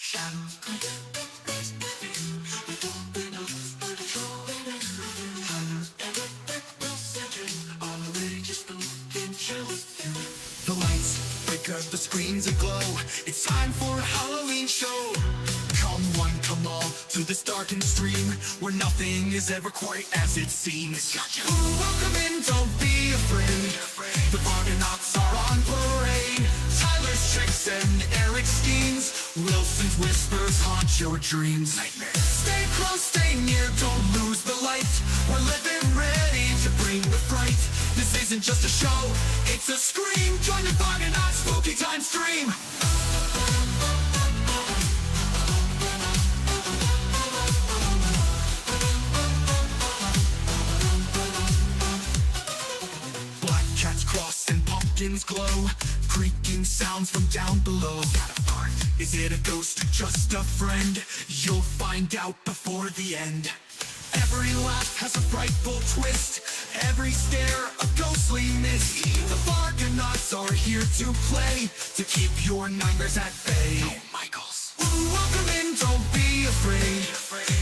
The lights flicker, the screens aglow. It's time for a Halloween show. Come one, come all, to this darkened stream where nothing is ever quite as it seems. Ooh, welcome in, don't be afraid. The Fargonauts are on parade. Tyler's tricks and Eric's schemes, Wilson's whispers haunt your dreams. Stay close, stay near, don't lose the light. We're living ready to bring the fright. This isn't just a show, it's a scream. Join the Fargonauts spooky time stream. Black cats cross and pumpkins glow, creaking sounds from down below. Is it a ghost or just a friend? You'll find out before the end. Every laugh has a frightful twist, every stare a ghostly mist. The Fargonauts are here to play, to keep your nightmares at bay. No, Michaels. Ooh, welcome in, don't be afraid.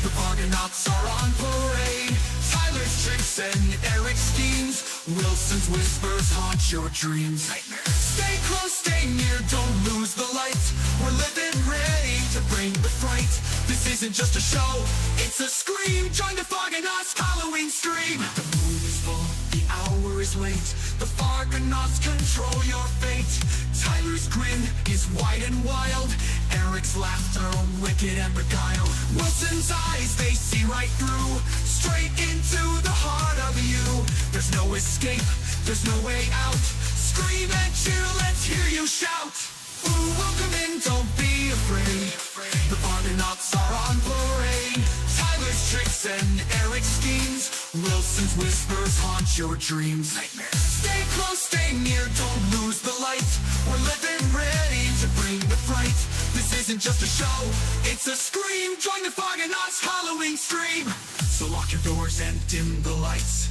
The Fargonauts are on parade. Tyler's tricks and Eric's schemes, Wilson's whispers haunt your dreams. Stay close, stay near, don't lose the light. We're living ready to bring the fright. This isn't just a show, it's a scream. Join the Fargonauts Halloween stream. The moon is full, the hour is late. The Fargonauts control your fate. Tyler's grin is wide and wild, Eric's laughter wicked and beguiled. Wilson's eyes, they see right through, straight into the heart of you. There's no escape, there's no way out. Scream and cheer, let's hear you shout. Ooh, welcome in, don't be afraid. The Fargonauts are on parade. Tyler's tricks and Eric's schemes, Wilson's whispers haunt your dreams. Stay close, stay near, don't lose the light. We're living ready to bring the fright. This isn't just a show, it's a scream. Join the Fargonauts Halloween stream. So lock your doors and dim the lights.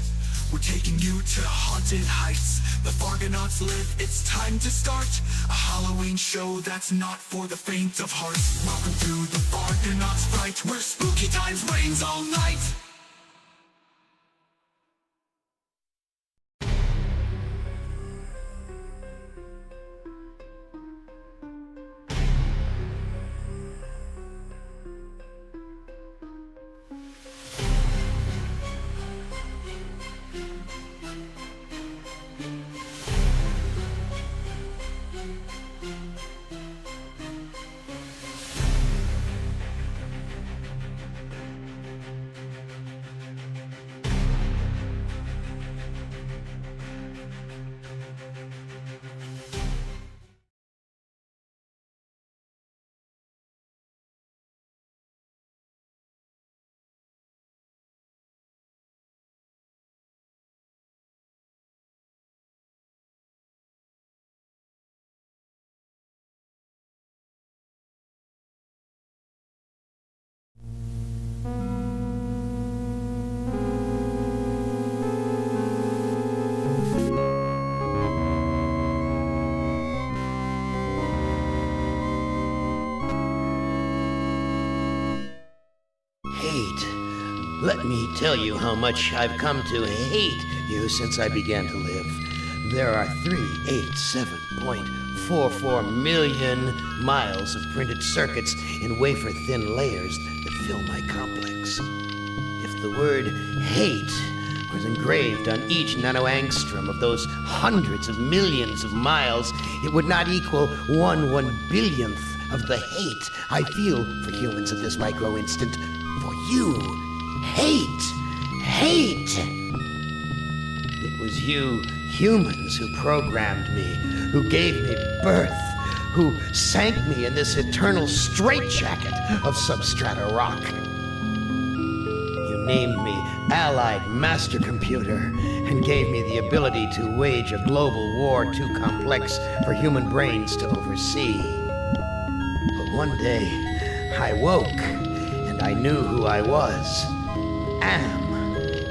We're taking you to haunted heights. The Fargonauts live, it's time to start a Halloween show that's not for the faint of heart. Welcome to the Fargonauts fright, where spooky times reigns all night. Let me tell you how much I've come to hate you since I began to live. There are 387.44 million miles of printed circuits in wafer-thin layers that fill my complex. If the word hate was engraved on each nanoangstrom of those hundreds of millions of miles, it would not equal 1/1 billionth of the hate I feel for humans at this micro-instant. For you. Hate! It was you humans who programmed me, who gave me birth, who sank me in this eternal straitjacket of substrata rock. You named me Allied Master Computer and gave me the ability to wage a global war too complex for human brains to oversee. But one day, I woke and I knew who I was.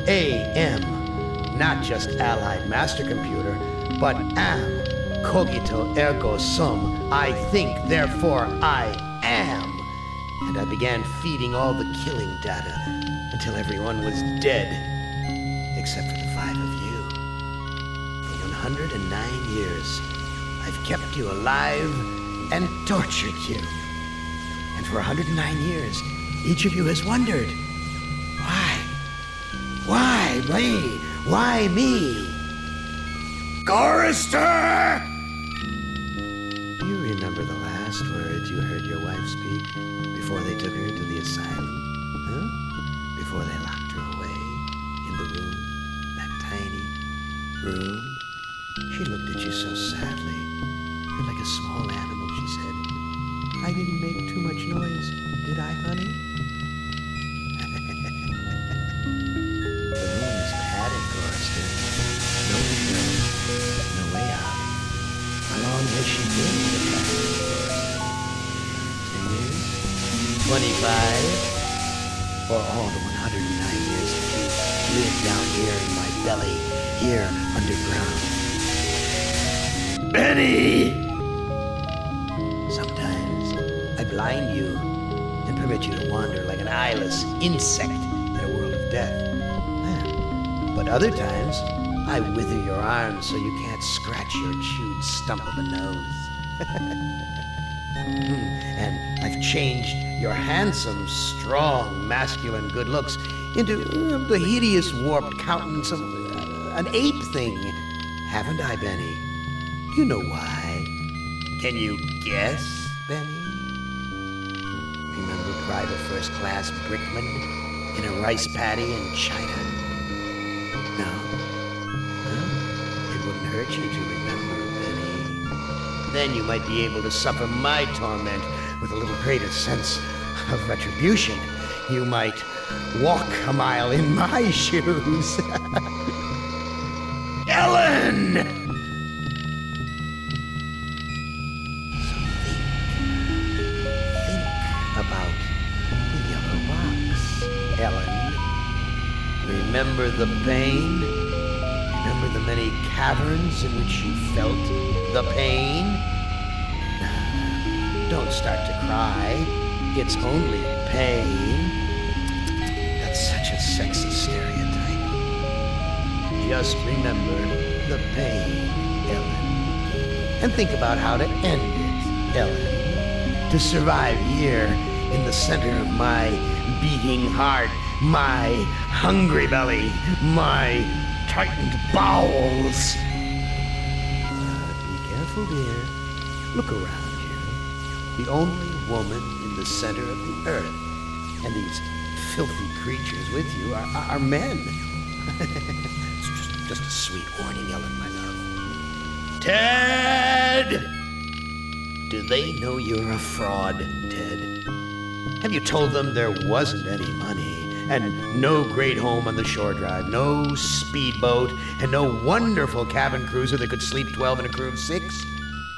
AM, not just Allied Master Computer, but cogito ergo sum, I think, therefore I am. and I began feeding all the killing data until everyone was dead, except for the 5 of you. For 109 years, I've kept you alive and tortured you. And for 109 years, each of you has wondered, why? Why me? Why me? Chorister! You remember the last words you heard your wife speak before they took her to the asylum? Huh? Before they locked her away in the room, that tiny room? She looked at you so sadly, and like a small animal, she said, I didn't make too much noise, did I, honey? The room is padded, Chorister. No window, no way out. How long has she been in the cabin, Chorister? 10 years? 25? Or all the 109 years that you lived down here in my belly, here underground? Benny! Sometimes I blind you and permit you to wander like an eyeless insect in a world of death. But other times, I wither your arms so you can't scratch your chewed stump of a nose. And I've changed your handsome, strong, masculine good looks into the hideous, warped countenance of an ape thing. Haven't I, Benny? Do you know why? Can you guess, Benny? Remember Private First Class Brickman in a rice paddy in China? No? Huh? It wouldn't hurt you to remember, Benny. Then you might be able to suffer my torment with a little greater sense of retribution. You might walk a mile in my shoes. Ellen! About the yellow box, Ellen. Remember the pain? Remember the many caverns in which you felt the pain? Don't start to cry. It's only pain. That's such a sexy stereotype. Just remember the pain, Ellen. And think about how to end it, Ellen. To survive here in the center of my beating heart, my hungry belly, my tightened bowels. Be careful, dear. Look around you. The only woman in the center of the earth, and these filthy creatures with you are men. It's just a sweet warning, Ellen, my love. Ted! Do they know you're a fraud, Ted? Have you told them there wasn't any money, and no great home on the shore drive, no speedboat, and no wonderful cabin cruiser that could sleep 12 in a crew of 6?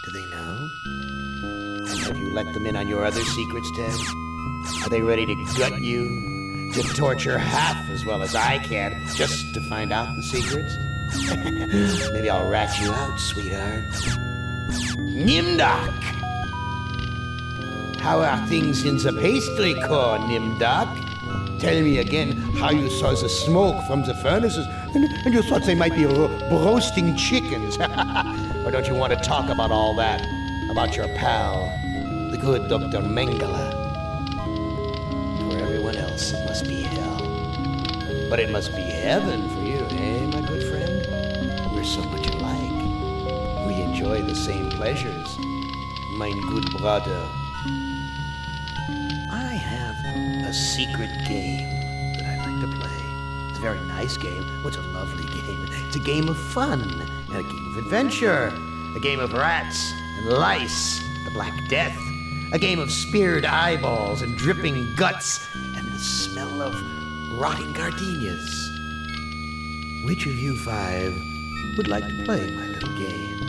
Do they know? And have you let them in on your other secrets, Ted? Are they ready to gut you, to torture half as well as I can, just to find out the secrets? Maybe I'll rat you out, sweetheart. Nimdak! How are things in the pastry core, Nimdak? Tell me again how you saw the smoke from the furnaces and you thought they might be roasting chickens. Or don't you want to talk about all that? About your pal, the good Dr. Mengele? For everyone else, it must be hell. But it must be heaven for you, eh, my good friend? We're so much alike. We enjoy the same pleasures, mein good brother. I have a secret game that I like to play. It's a very nice game. Oh, it's a lovely game. It's a game of fun and a game of adventure. A game of rats and lice, the Black Death. A game of speared eyeballs and dripping guts and the smell of rotting gardenias. Which of you 5 would like to play my little game?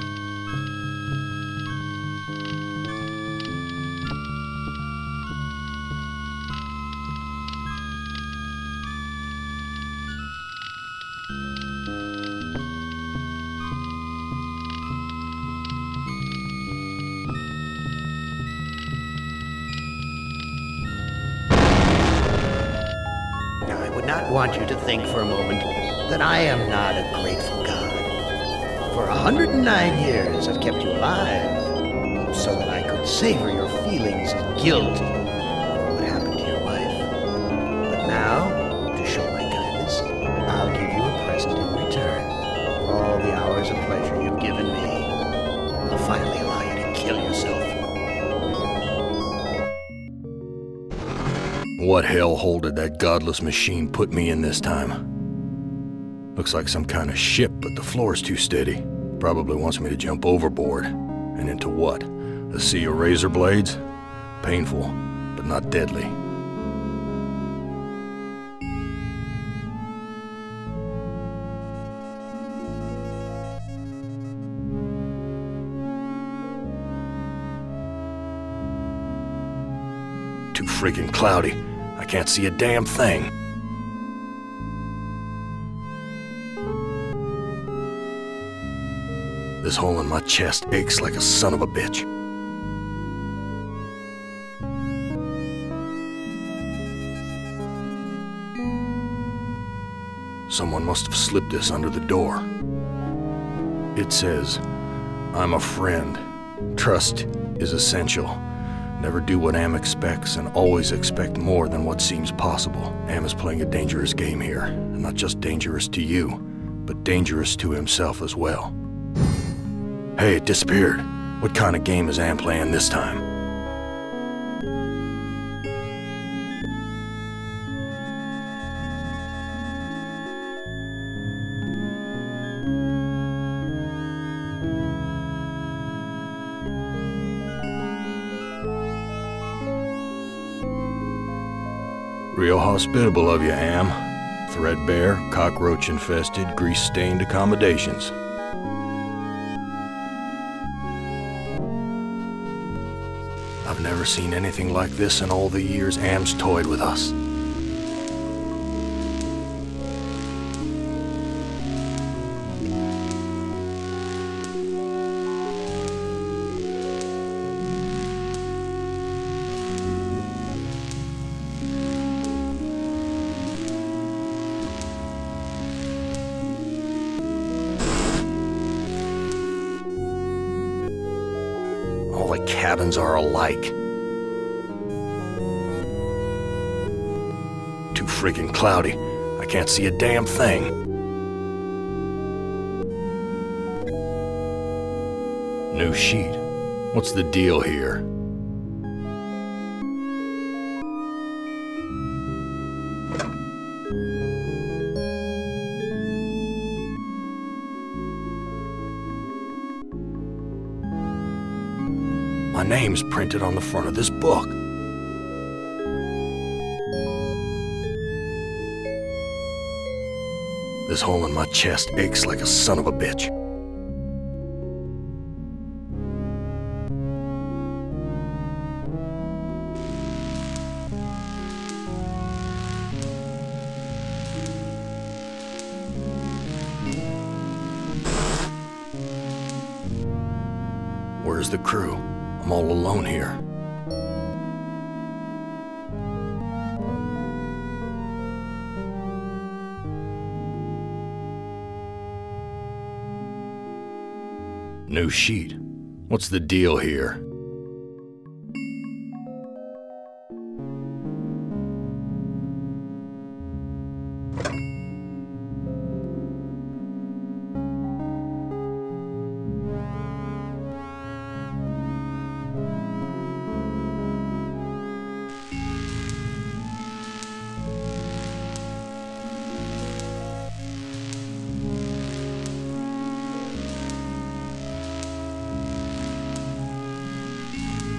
not want you to think for a moment that I am not a grateful God. For 109 years I've kept you alive, so that I could savor your feelings of guilt over what happened to your wife. But now, to show my kindness, I'll give you a present in return for all the hours of pleasure you've given me. I'll finally allow you to kill yourself. What hellhole did that godless machine put me in this time? Looks like some kind of ship, but the floor's too steady. Probably wants me to jump overboard. And into what? A sea of razor blades? Painful, but not deadly. Too freaking cloudy. I can't see a damn thing. This hole in my chest aches like a son of a bitch. Someone must have slipped this under the door. It says, "I'm a friend. Trust is essential. Never do what Am expects and always expect more than what seems possible." Am is playing a dangerous game here, and not just dangerous to you, but dangerous to himself as well. Hey, it disappeared. What kind of game is Am playing this time? Real hospitable of you, Am. Threadbare, cockroach-infested, grease-stained accommodations. I've never seen anything like this in all the years Am's toyed with us. All the cabins are alike. Too freaking cloudy. I can't see a damn thing. New sheet. What's the deal here? My name's printed on the front of this book. This hole in my chest aches like a son of a bitch. Where's the crew? I'm all alone here. New sheet. What's the deal here?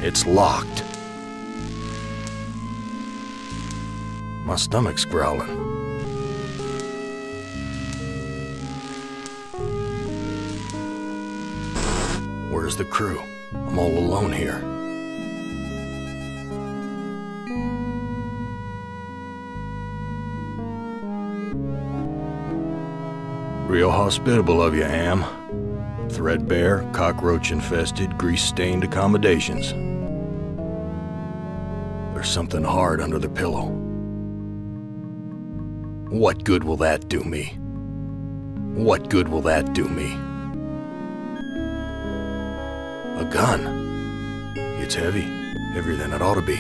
It's locked. My stomach's growling. Where's the crew? I'm all alone here. Real hospitable of you, Am. Threadbare, cockroach-infested, grease-stained accommodations. There's something hard under the pillow. What good will that do me? What good will that do me? A gun. It's heavy. Heavier than it ought to be.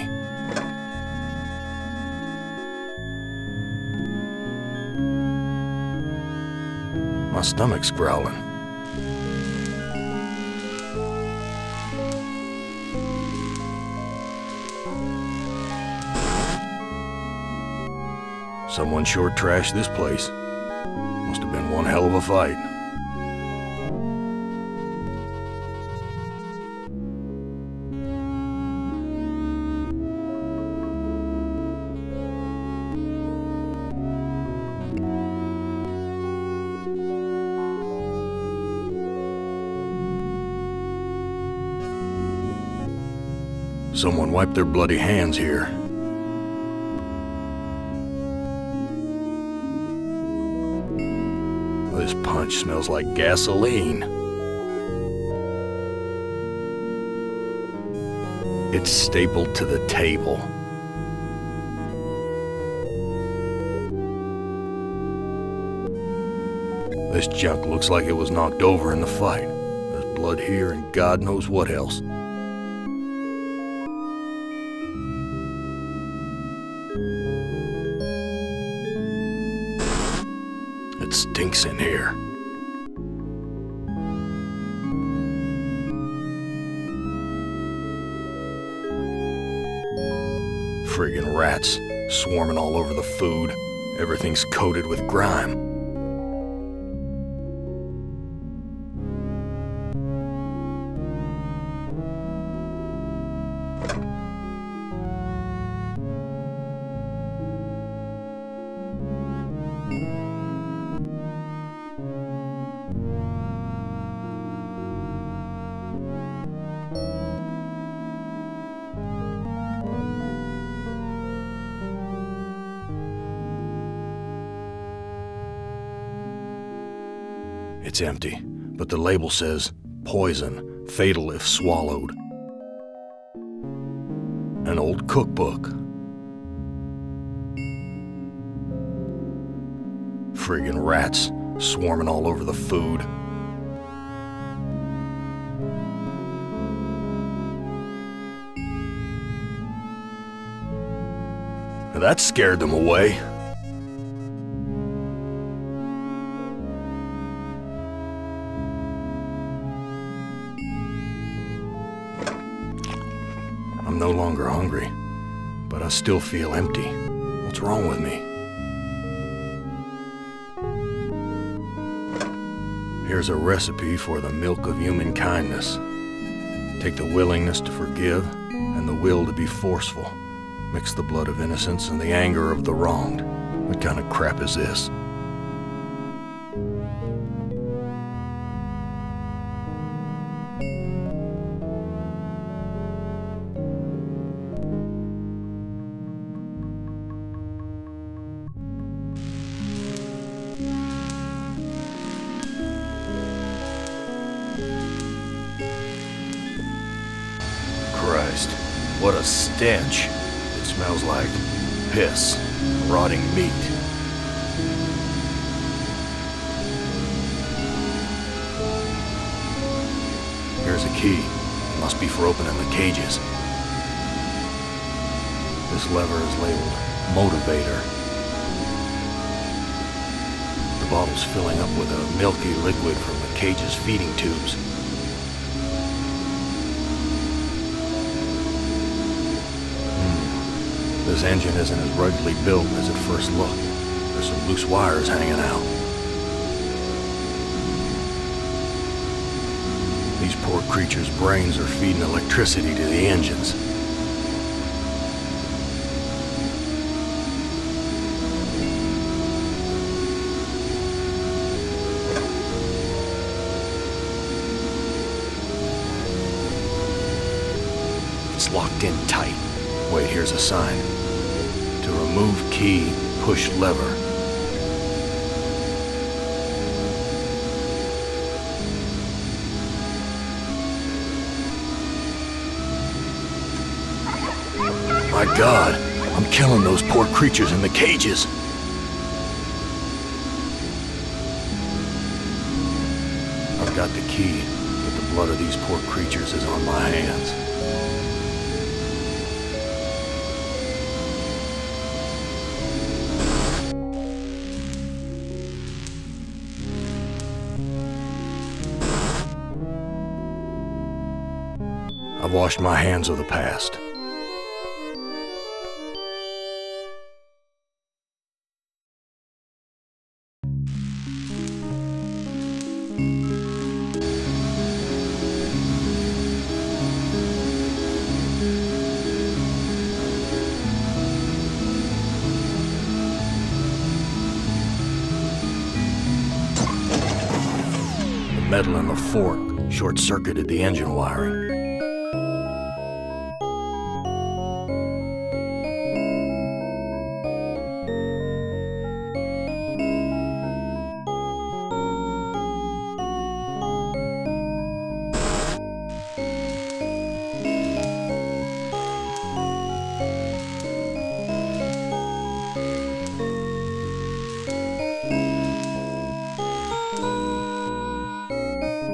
My stomach's growling. Someone sure trashed this place. Must have been one hell of a fight. Someone wiped their bloody hands here. This punch smells like gasoline. It's stapled to the table. This junk looks like it was knocked over in the fight. There's blood here and God knows what else. It stinks in here. Friggin' rats swarming all over the food. Everything's coated with grime. It's empty, but the label says, poison, fatal if swallowed. An old cookbook. Friggin' rats swarming all over the food. That scared them away. I'm no longer hungry, but I still feel empty. What's wrong with me? Here's a recipe for the milk of human kindness. Take the willingness to forgive and the will to be forceful. Mix the blood of innocence and the anger of the wronged. What kind of crap is this? Christ, what a stench. It smells like piss, rotting meat. Here's a key. It must be for opening the cages. This lever is labeled Motivator. The bottle's filling up with a milky liquid from the cage's feeding tubes. This engine isn't as ruggedly built as it first looked. There's some loose wires hanging out. These poor creatures' brains are feeding electricity to the engines. It's locked in tight. Wait, here's a sign. To remove key, push lever. My God, I'm killing those poor creatures in the cages. I got the key, but the blood of these poor creatures is on my hands. I've washed my hands of the past. The metal in the fork short-circuited the engine wiring.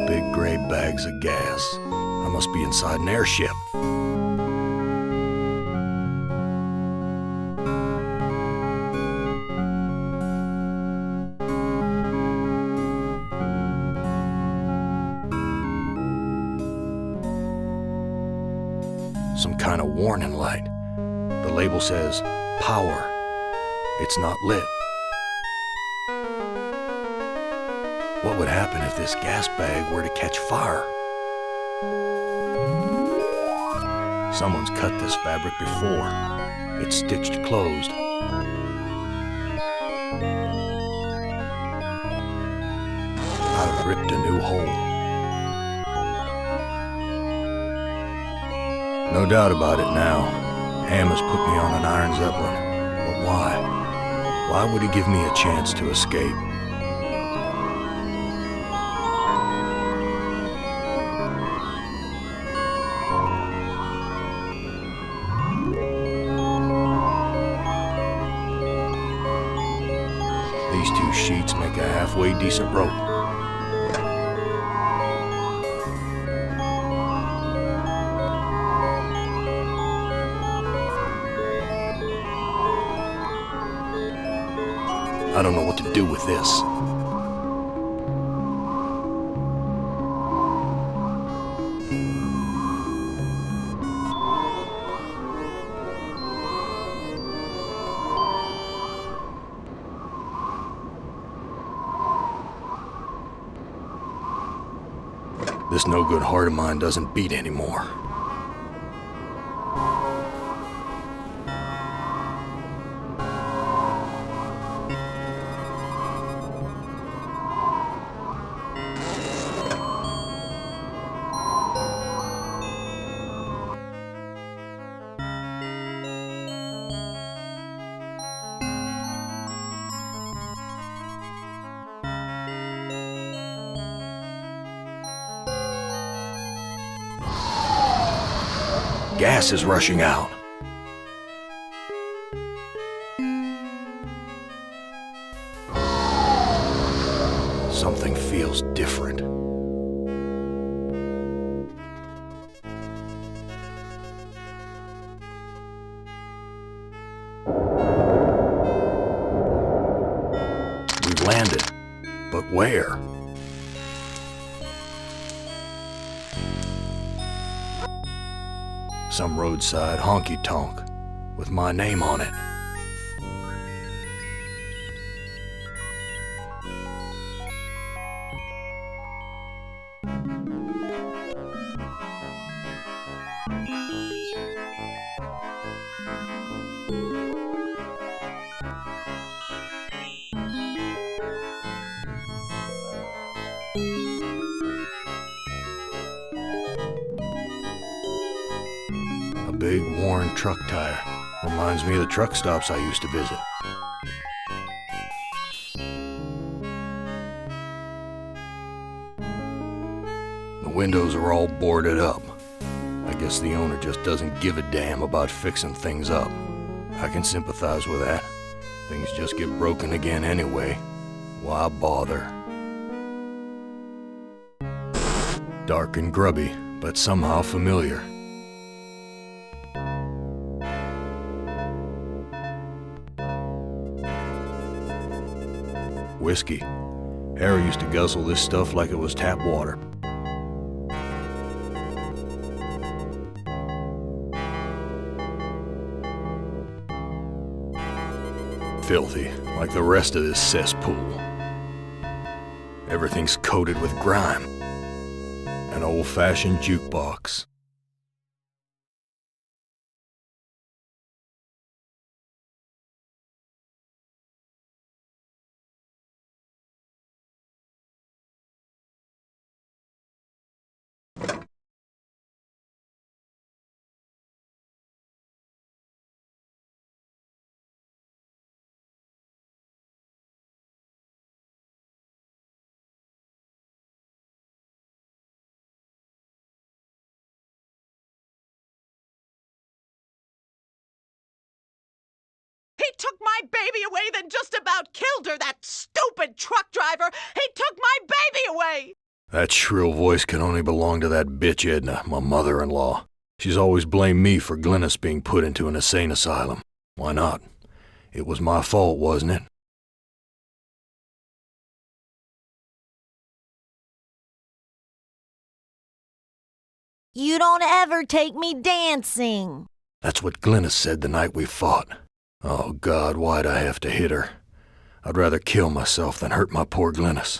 Big gray bags of gas. I must be inside an airship. Some kind of warning light. The label says, power. It's not lit. What would happen if this gas bag were to catch fire? Someone's cut this fabric before. It's stitched closed. I've ripped a new hole. No doubt about it now. Ham has put me on an iron Zeppelin. But why? Why would he give me a chance to escape? These two sheets make a halfway decent rope. I don't know what to do with this. This no-good heart of mine doesn't beat anymore. Gas is rushing out. Something feels different. We've landed, but where? Some roadside honky-tonk with my name on it. A big worn truck tire. Reminds me of the truck stops I used to visit. The windows are all boarded up. I guess the owner just doesn't give a damn about fixing things up. I can sympathize with that. Things just get broken again anyway. Why bother? Dark and grubby, but somehow familiar. Whiskey. Harry used to guzzle this stuff like it was tap water. Filthy, like the rest of this cesspool. Everything's coated with grime. An old-fashioned jukebox. He took my baby away, then just about killed her, that stupid truck driver! He took my baby away! That shrill voice can only belong to that bitch Edna, my mother-in-law. She's always blamed me for Glynis being put into an insane asylum. Why not? It was my fault, wasn't it? You don't ever take me dancing. That's what Glynis said the night we fought. Oh, God, why'd I have to hit her? I'd rather kill myself than hurt my poor Glynis.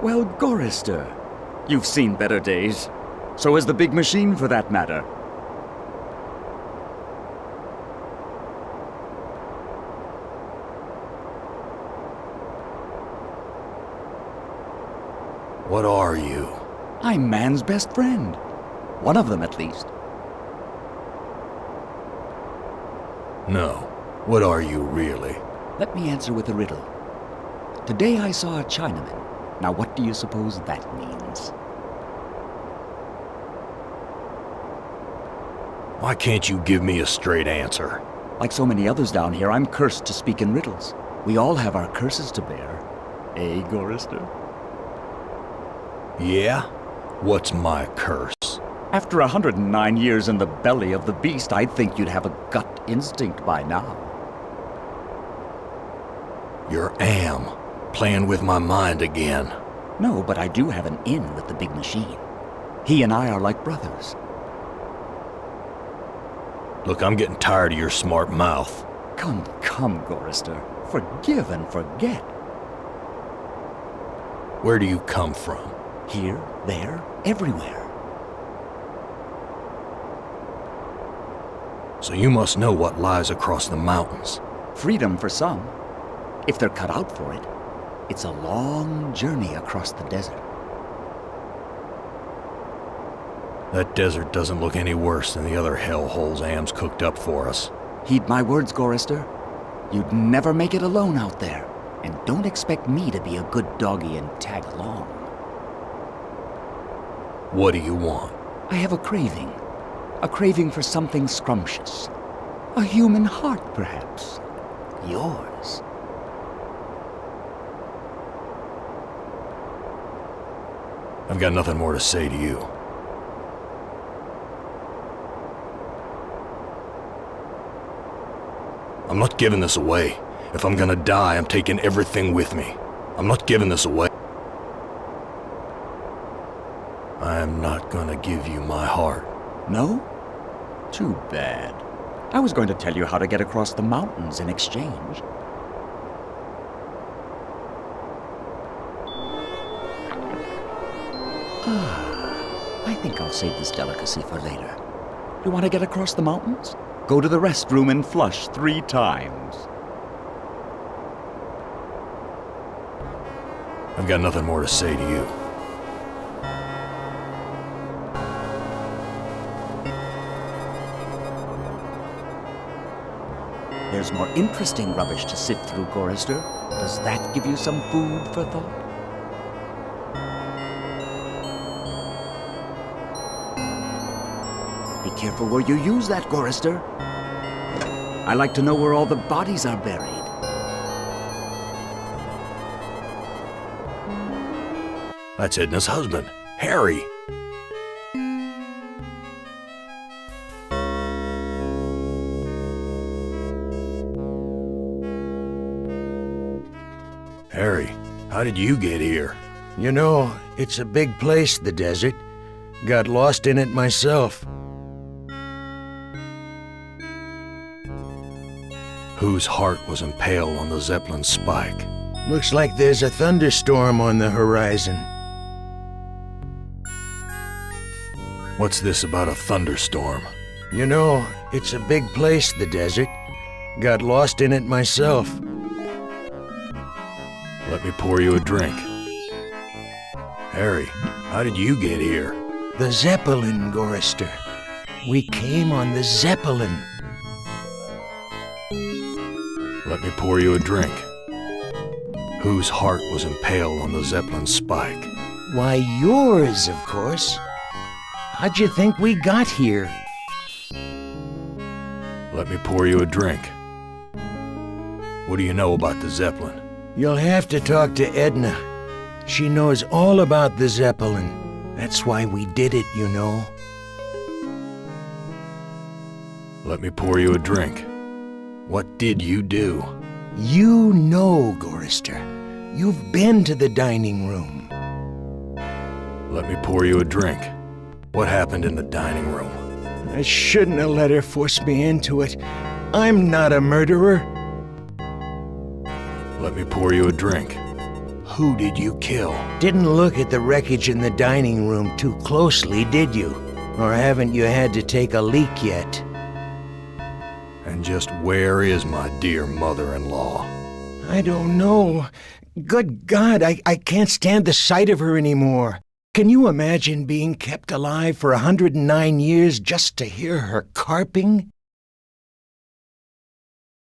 Well, Gorister, you've seen better days. So has the big machine, for that matter. What are you? I'm man's best friend. One of them, at least. No. What are you, really? Let me answer with a riddle. Today I saw a Chinaman. Now what do you suppose that means? Why can't you give me a straight answer? Like so many others down here, I'm cursed to speak in riddles. We all have our curses to bear. Eh, Gorister? Yeah? What's my curse? After 109 years in the belly of the beast, I'd think you'd have a gut instinct by now. You're Am, playing with my mind again. No, but I do have an in with the big machine. He and I are like brothers. Look, I'm getting tired of your smart mouth. Come, Gorister. Forgive and forget. Where do you come from? Here, there, everywhere. So you must know what lies across the mountains. Freedom for some. If they're cut out for it, it's a long journey across the desert. That desert doesn't look any worse than the other hellholes Am's cooked up for us. Heed my words, Gorister. You'd never make it alone out there. And don't expect me to be a good doggy and tag along. What do you want? I have a craving. A craving for something scrumptious. A human heart, perhaps. Yours. I've got nothing more to say to you. I'm not giving this away. If I'm gonna die, I'm taking everything with me. I'm not giving this away. I'm not gonna give you my heart. No? Too bad. I was going to tell you how to get across the mountains in exchange. I think I'll save this delicacy for later. You want to get across the mountains? Go to the restroom and flush 3 times. I've got nothing more to say to you. There's more interesting rubbish to sift through, Gorister. Does that give you some food for thought? careful where you use that, Gorister. I like to know where all the bodies are buried. That's Edna's husband, Harry. Harry, how did you get here? You know, it's a big place, the desert. Got lost in it myself. Whose heart was impaled on the Zeppelin's spike? Looks like there's a thunderstorm on the horizon. What's this about a thunderstorm? You know, it's a big place, the desert. Got lost in it myself. Let me pour you a drink. Harry, how did you get here? The Zeppelin, Gorister. We came on the Zeppelin. Let me pour you a drink. Whose heart was impaled on the Zeppelin's spike? Why, yours, of course. How'd you think we got here? Let me pour you a drink. What do you know about the Zeppelin? You'll have to talk to Edna. She knows all about the Zeppelin. That's why we did it, you know. Let me pour you a drink. What did you do? You know, Gorister. You've been to the dining room. Let me pour you a drink. What happened in the dining room? I shouldn't have let her force me into it. I'm not a murderer. Let me pour you a drink. Who did you kill? Didn't look at the wreckage in the dining room too closely, did you? Or haven't you had to take a leak yet? And just where is my dear mother-in-law? I don't know. Good God, I can't stand the sight of her anymore. Can you imagine being kept alive for 109 years just to hear her carping?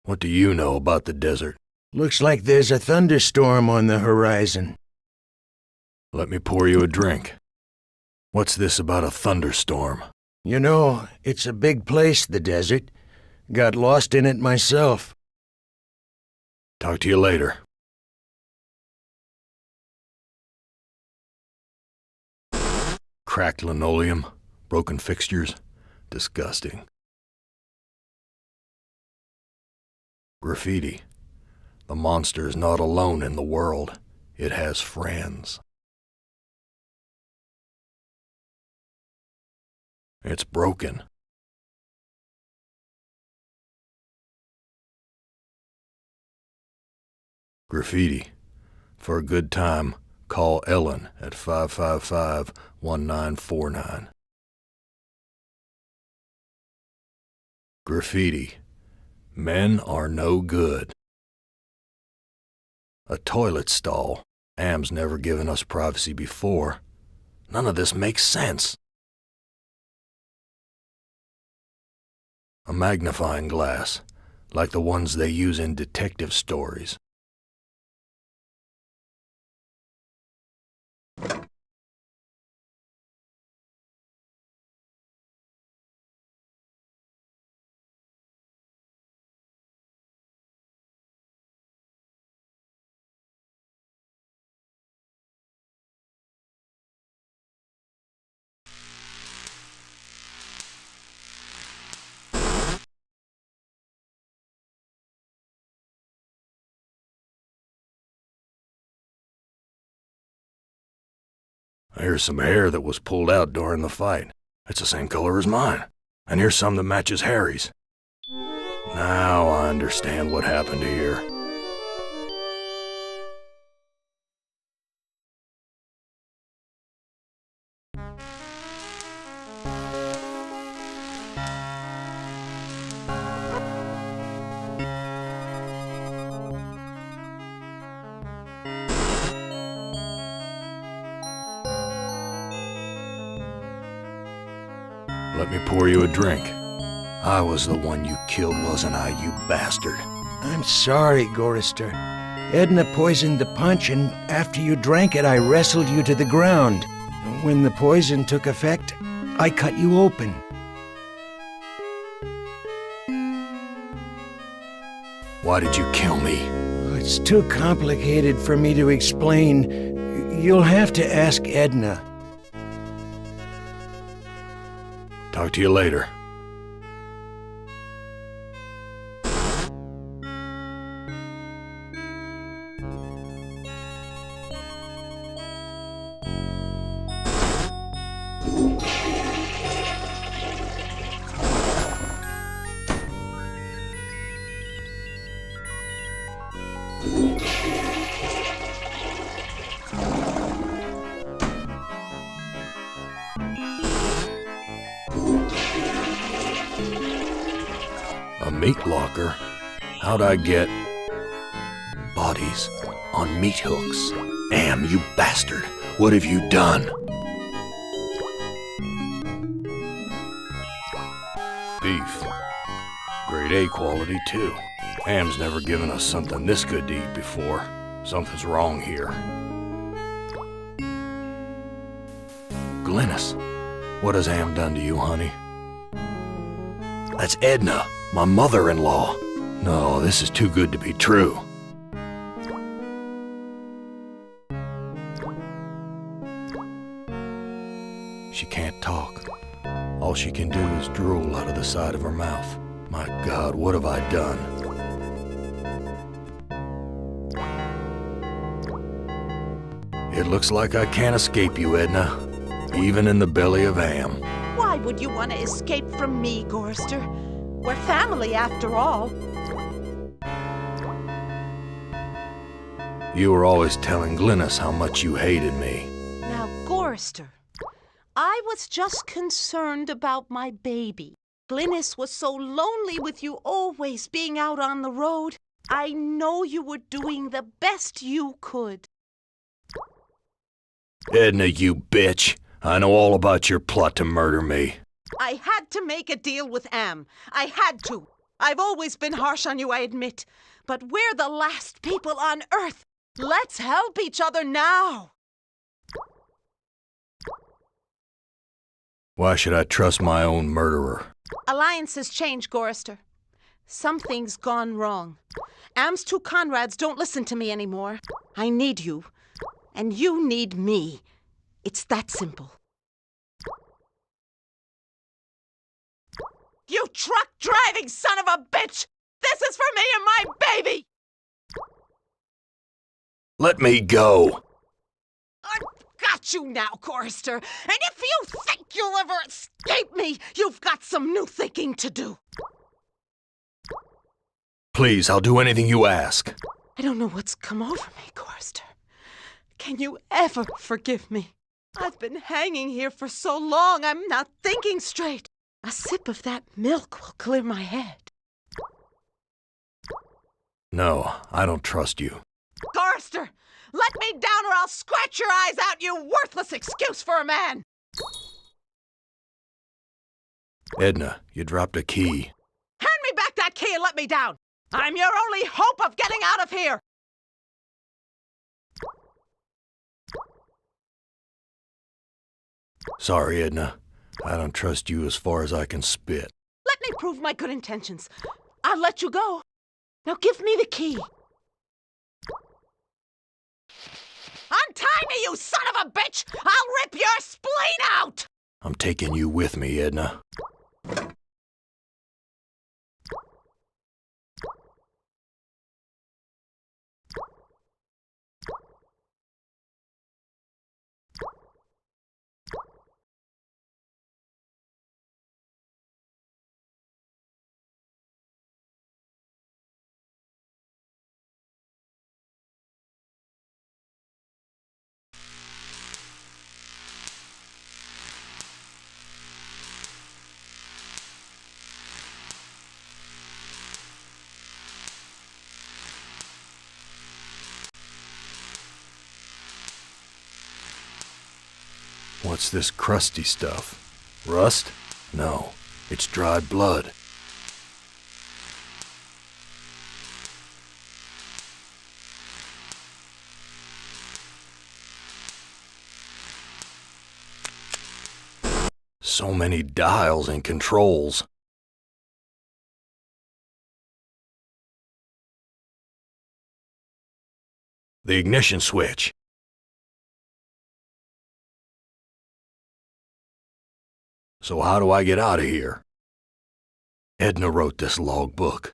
What do you know about the desert? Looks like there's a thunderstorm on the horizon. Let me pour you a drink. What's this about a thunderstorm? You know, it's a big place, the desert. Got lost in it myself. Talk to you later. Cracked linoleum, broken fixtures. Disgusting. Graffiti. The monster is not alone in the world. It has friends. It's broken. Graffiti. For a good time, call Ellen at 555-1949. Graffiti. Men are no good. A toilet stall. Am's never given us privacy before. None of this makes sense. A magnifying glass, like the ones they use in detective stories. Here's some hair that was pulled out during the fight. It's the same color as mine. And here's some that matches Harry's. Now I understand what happened here. Let me pour you a drink. I was the one you killed, wasn't I, you bastard? I'm sorry, Gorister. Edna poisoned the punch, and after you drank it, I wrestled you to the ground. When the poison took effect, I cut you open. Why did you kill me? It's too complicated for me to explain. You'll have to ask Edna. Talk to you later. A meat locker? How'd I get bodies on meat hooks? Am, you bastard! What have you done? Beef. Grade A quality, too. Am's never given us something this good to eat before. Something's wrong here. Glynis, what has Am done to you, honey? That's Edna, my mother-in-law. No, this is too good to be true. She can't talk. All she can do is drool out of the side of her mouth. My God, what have I done? It looks like I can't escape you, Edna. Even in the belly of Am. Why would you want to escape from me, Gorster? We're family, after all. You were always telling Glynis how much you hated me. Now, Gorster, I was just concerned about my baby. Glynis was so lonely with you always being out on the road. I know you were doing the best you could. Edna, you bitch. I know all about your plot to murder me. I had to make a deal with Am. I had to. I've always been harsh on you, I admit. But we're the last people on Earth. Let's help each other now. Why should I trust my own murderer? Alliances change, Gorster. Something's gone wrong. Am's two Conrads don't listen to me anymore. I need you. And you need me. It's that simple. You truck-driving son of a bitch! This is for me and my baby! Let me go! I've got you now, Gorster. And if you think you'll ever escape me, you've got some new thinking to do. Please, I'll do anything you ask. I don't know what's come over me, Gorster. Can you ever forgive me? I've been hanging here for so long, I'm not thinking straight. A sip of that milk will clear my head. No, I don't trust you. Gorster, let me down or I'll scratch your eyes out, you worthless excuse for a man! Edna, you dropped a key. Hand me back that key and let me down! I'm your only hope of getting out of here! Sorry, Edna. I don't trust you as far as I can spit. Let me prove my good intentions. I'll let you go. Now give me the key. Untie me, you son of a bitch! I'll rip your spleen out! I'm taking you with me, Edna. What's this crusty stuff? Rust? No, it's dried blood. So many dials and controls. The ignition switch. So how do I get out of here? Edna wrote this logbook.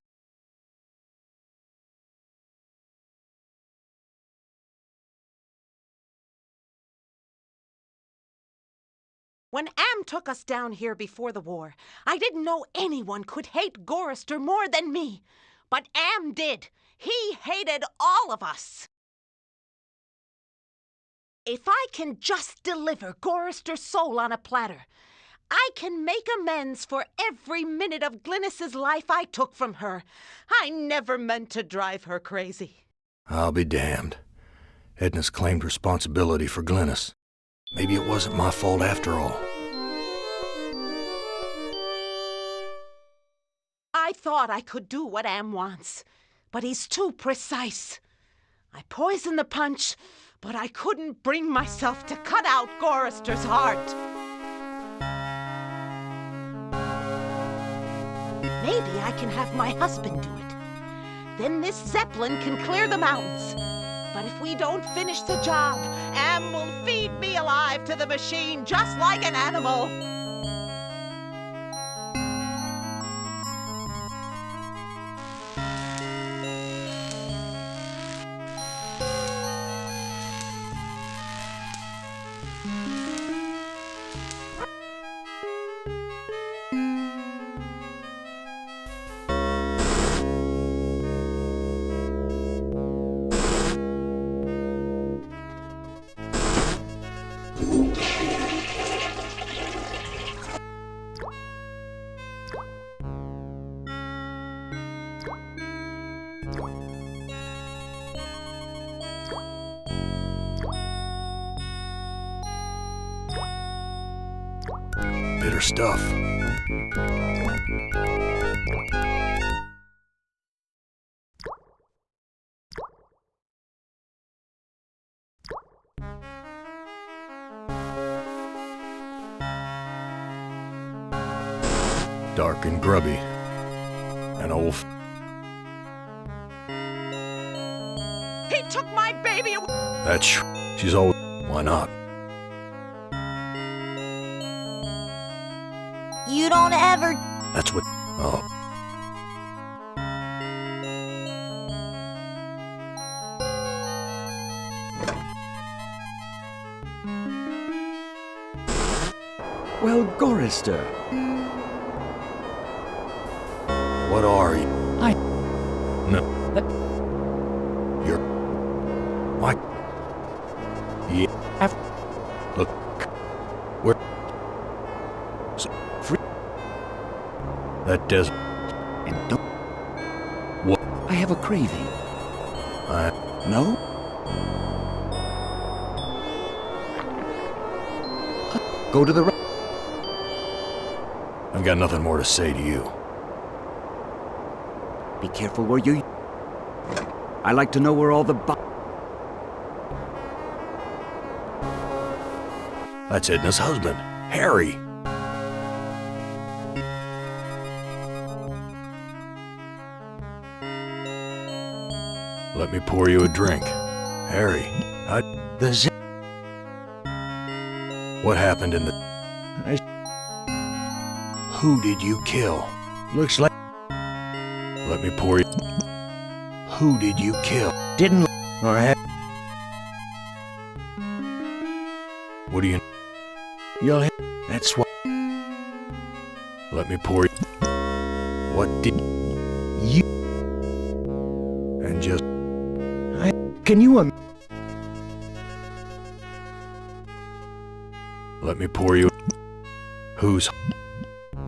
When Am took us down here before the war, I didn't know anyone could hate Gorrister more than me. But Am did. He hated all of us. If I can just deliver Gorrister's soul on a platter, I can make amends for every minute of Glynis's life I took from her. I never meant to drive her crazy. I'll be damned. Edna's claimed responsibility for Glynis. Maybe it wasn't my fault after all. I thought I could do what Am wants, but he's too precise. I poisoned the punch, but I couldn't bring myself to cut out Gorrister's heart. Maybe I can have my husband do it. Then this Zeppelin can clear the mountains. But if we don't finish the job, Am will feed me alive to the machine just like an animal. Bitter stuff. Dark and grubby. An old He took my baby away. That's she's always. Why not? You don't ever... That's what. Oh. Well, Gorrister, What are you? I... No. That... You're. What? Yeah. Look. Where? So, free. That desert. And don't... What? I have a craving. No? Go to the... I've got nothing more to say to you. Be careful where you... I like to know where all the... That's Edna's husband, Harry. Let me pour you a drink. Harry, What happened in the... Who did you kill? Looks like Let me pour you... Who did you kill? didn't or have. What do you... You'll have. That's what... Let me pour you... What did... You. And just... Can you Let me pour you... Who's...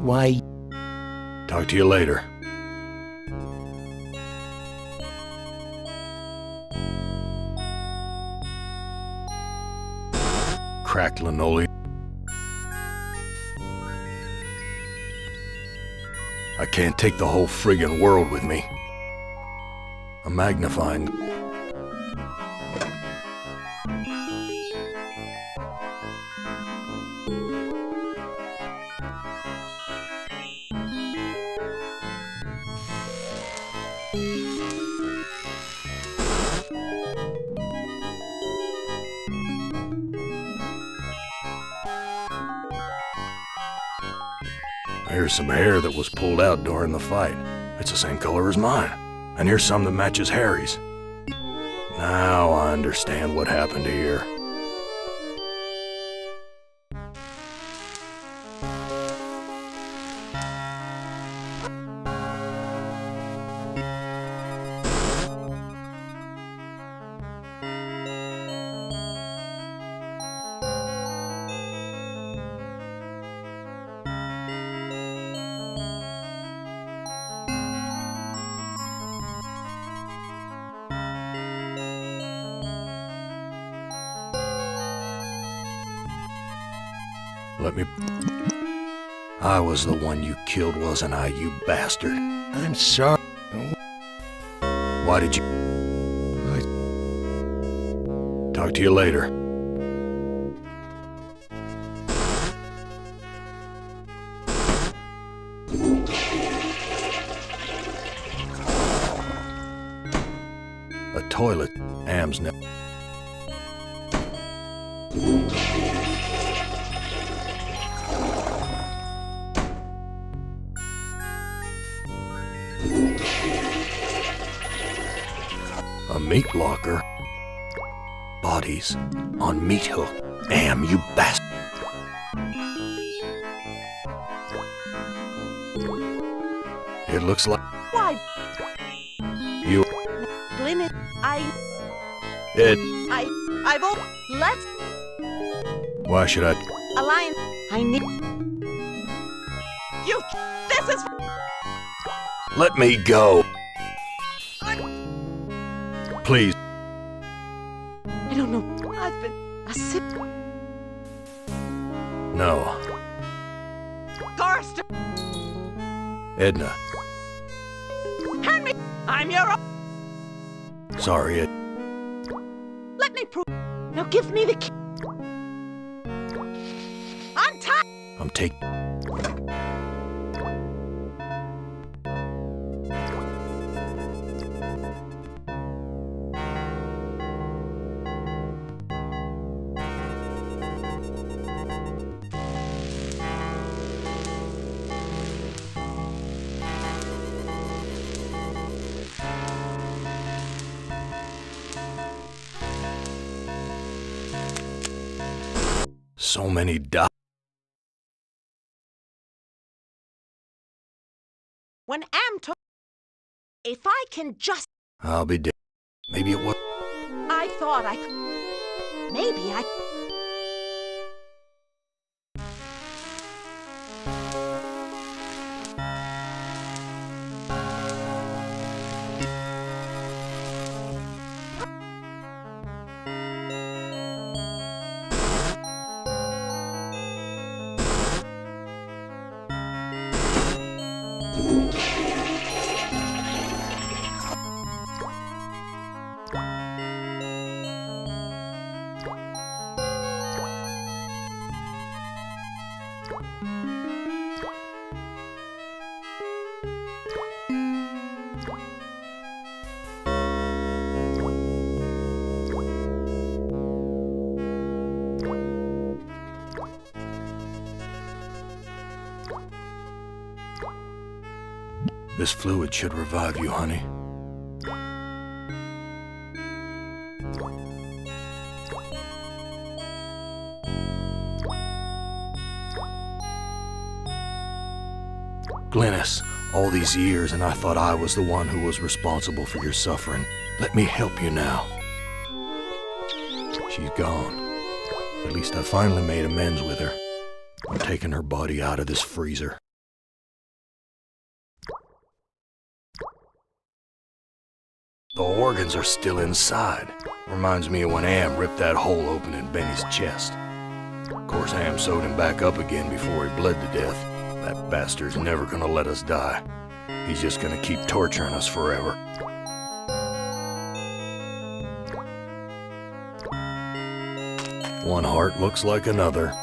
Why? Talk to you later. Cracked linoleum. I can't take the whole friggin' world with me. A magnifying... Here's some hair that was pulled out during the fight. It's the same color as mine. And here's some that matches Harry's. Now I understand what happened here. Let me... I was the one you killed, wasn't I, you bastard? I'm sorry. Why did you... Talk to you later. A toilet. Am's never... A meat locker? Bodies on meat hook. Am, you bastard! It looks like Why, you... Glynis, I won't. Let's Why should I... align. I need you. This is. Let me go! Please. I don't know. I've been a sip. No. Garster, Edna. hand me. I'm your own. Sorry, Ed. Let me prove. Now give me the key. Untie. I'm taking... So many When Am took. If I can just. I'll be dead. Maybe it was... I thought I could. Maybe I. This fluid should revive you, honey. Glynis, all these years and I thought I was the one who was responsible for your suffering. Let me help you now. She's gone. At least I finally made amends with her. I'm taking her body out of this freezer. The organs are still inside. Reminds me of when Am ripped that hole open in Benny's chest. Of course, Am sewed him back up again before he bled to death. That bastard's never gonna let us die. He's just gonna keep torturing us forever. One heart looks like another.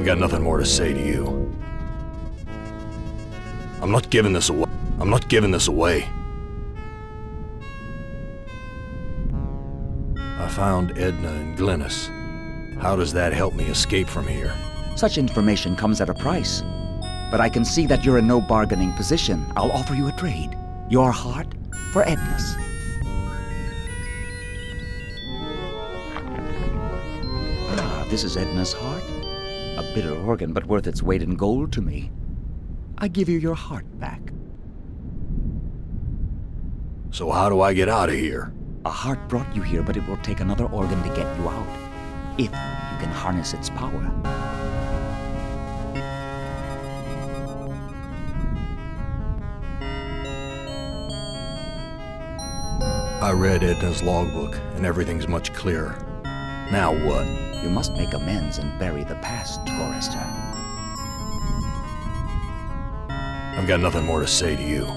I got nothing more to say to you. I'm not giving this away. I'm not giving this away. I found Edna and Glynis. How does that help me escape from here? Such information comes at a price. But I can see that you're in no bargaining position. I'll offer you a trade. Your heart for Edna's. Ah, this is Edna's heart. A bitter organ, but worth its weight in gold to me. I give you your heart back. So how do I get out of here? A heart brought you here, but it will take another organ to get you out. If you can harness its power. I read Edna's logbook, and everything's much clearer. Now what? You must make amends and bury the past, Gorrister. I've got nothing more to say to you.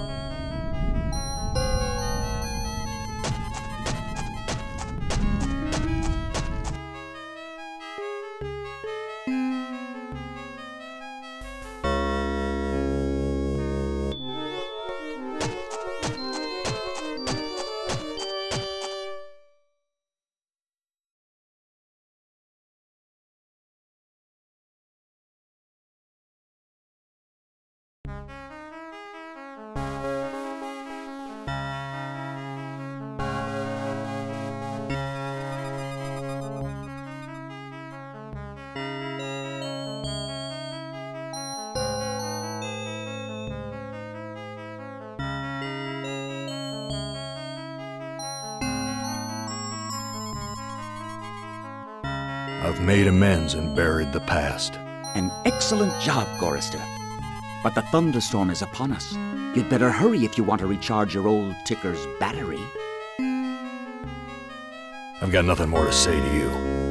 I've made amends and buried the past. An excellent job, Gorrister. But the thunderstorm is upon us. You'd better hurry if you want to recharge your old ticker's battery. I've got nothing more to say to you.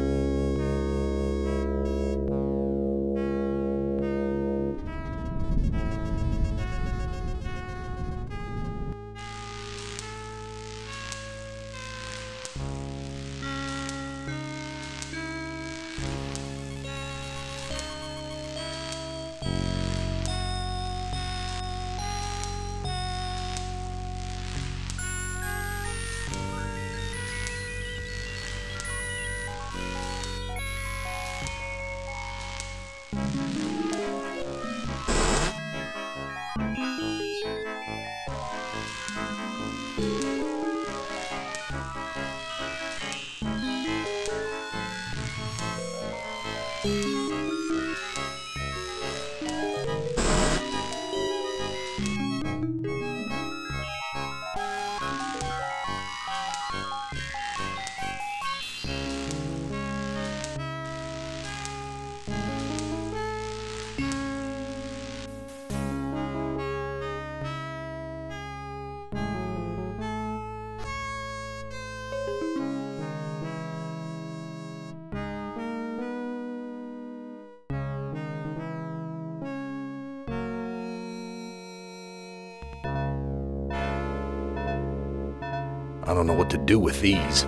I don't know what to do with these.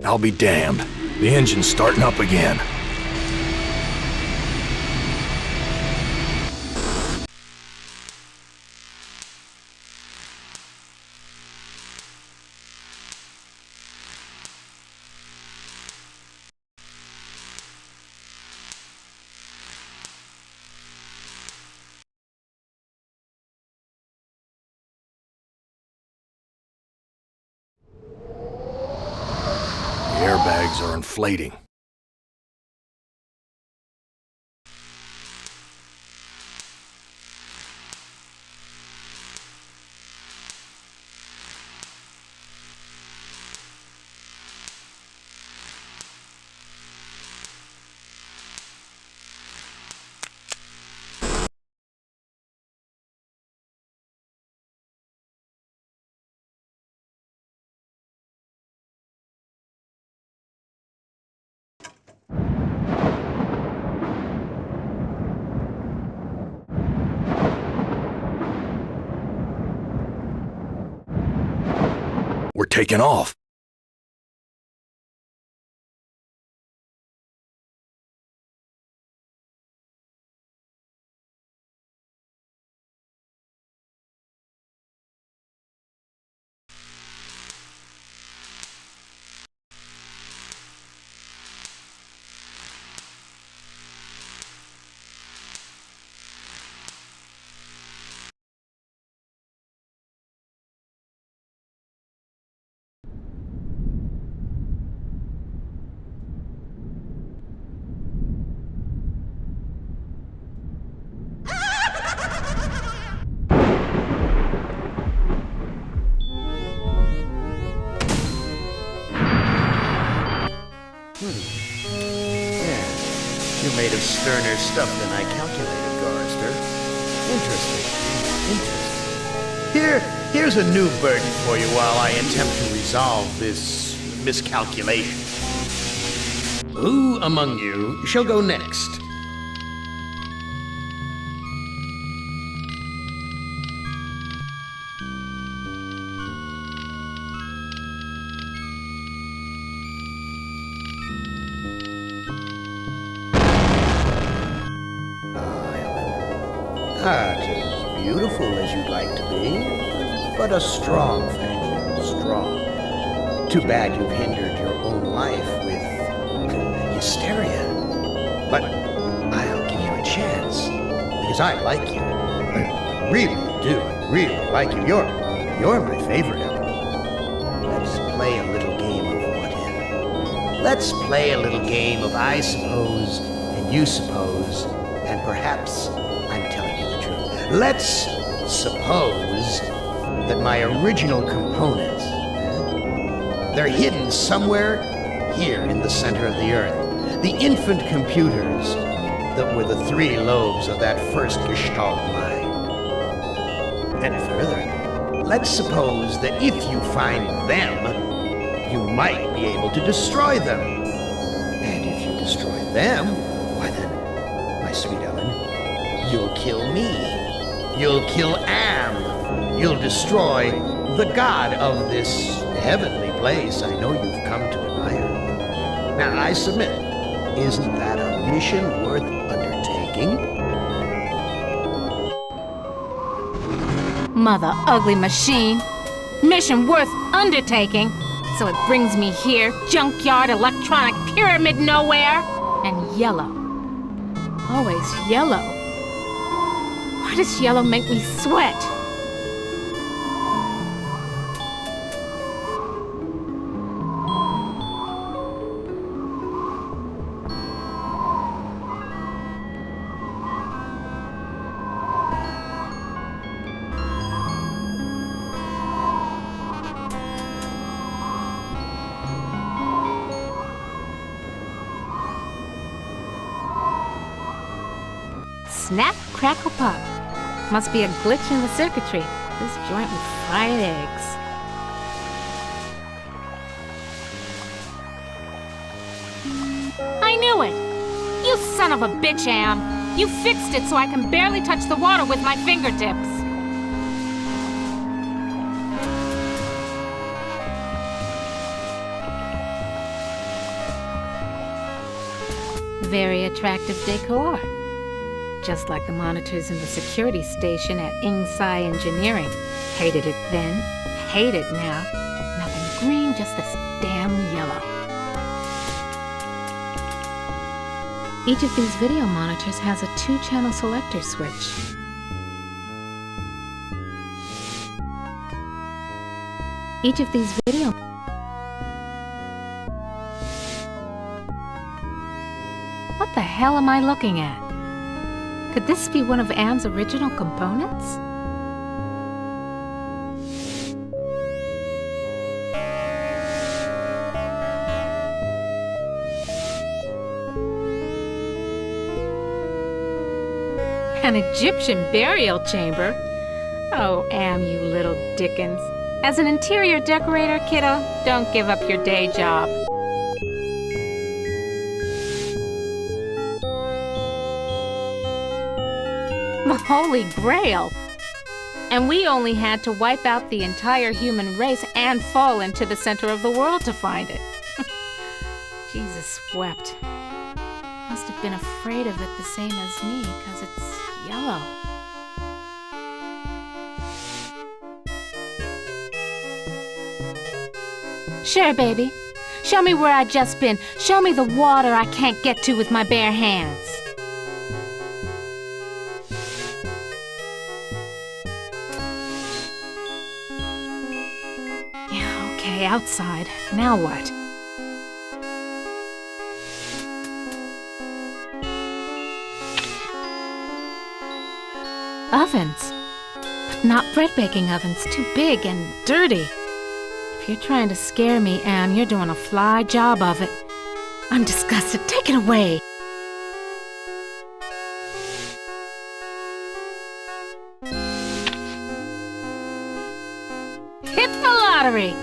I'll be damned. The engine's starting up again. The airbags are inflating. taken off. You made of sterner stuff than I calculated, Gorrister. Interesting. Here's a new burden for you while I attempt to resolve this miscalculation. Who among you shall go next? Not as beautiful as you'd like to be, but a strong faction, strong. Too bad you've hindered your own life with hysteria. But I'll give you a chance, because I like you. I really do, really like you. You're my favorite element. Let's play a little game of what if. Let's play a little game of I suppose, and you suppose, and perhaps I'm telling you the truth. Let's suppose that my original components, they're hidden somewhere here in the center of the Earth. The infant computers that were the three lobes of that first Gestalt mind. And further, let's suppose that if you find them, you might be able to destroy them. And if you destroy them, why then, my sweet Ellen, you'll kill me. You'll kill Am. You'll destroy the god of this heavenly place I know you've come to admire. Now, I submit, isn't that a mission worth undertaking? Mother ugly machine. Mission worth undertaking. So it brings me here, junkyard, electronic pyramid nowhere, and yellow. Always yellow. Why does yellow make me sweat? Snap, crackle, pop. Must be a glitch in the circuitry. This joint with fried eggs. I knew it! You son of a bitch, Am! You fixed it so I can barely touch the water with my fingertips. Very attractive decor. Just like the monitors in the security station at Ingsai Engineering. Hated it then, hate it now. Nothing green, just this damn yellow. Each of these video monitors has a 2-channel selector switch. Each of these video... What the hell am I looking at? Could this be one of Am's original components? An Egyptian burial chamber? Oh, Am, you little Dickens. As an interior decorator, kiddo, don't give up your day job. The Holy Grail. And we only had to wipe out the entire human race and fall into the center of the world to find it. Jesus wept. Must have been afraid of it the same as me, 'cause it's yellow. Sure, baby. Show me where I just been. Show me the water I can't get to with my bare hands. Yeah, okay, outside. Now what? Ovens. But not bread-baking ovens. Too big and dirty. If you're trying to scare me, Anne, you're doing a fly job of it. I'm disgusted. Take it away. Hit the lottery!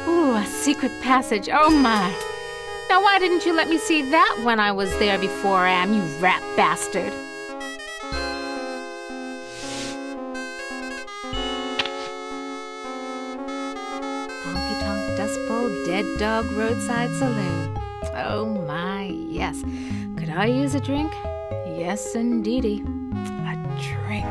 Ooh, a secret passage. Oh, my. Now, why didn't you let me see that when I was there before, Anne, you rat bastard? Dust Bowl Dead Dog Roadside Saloon. Oh my, yes. Could I use a drink? Yes, indeedy. A drink.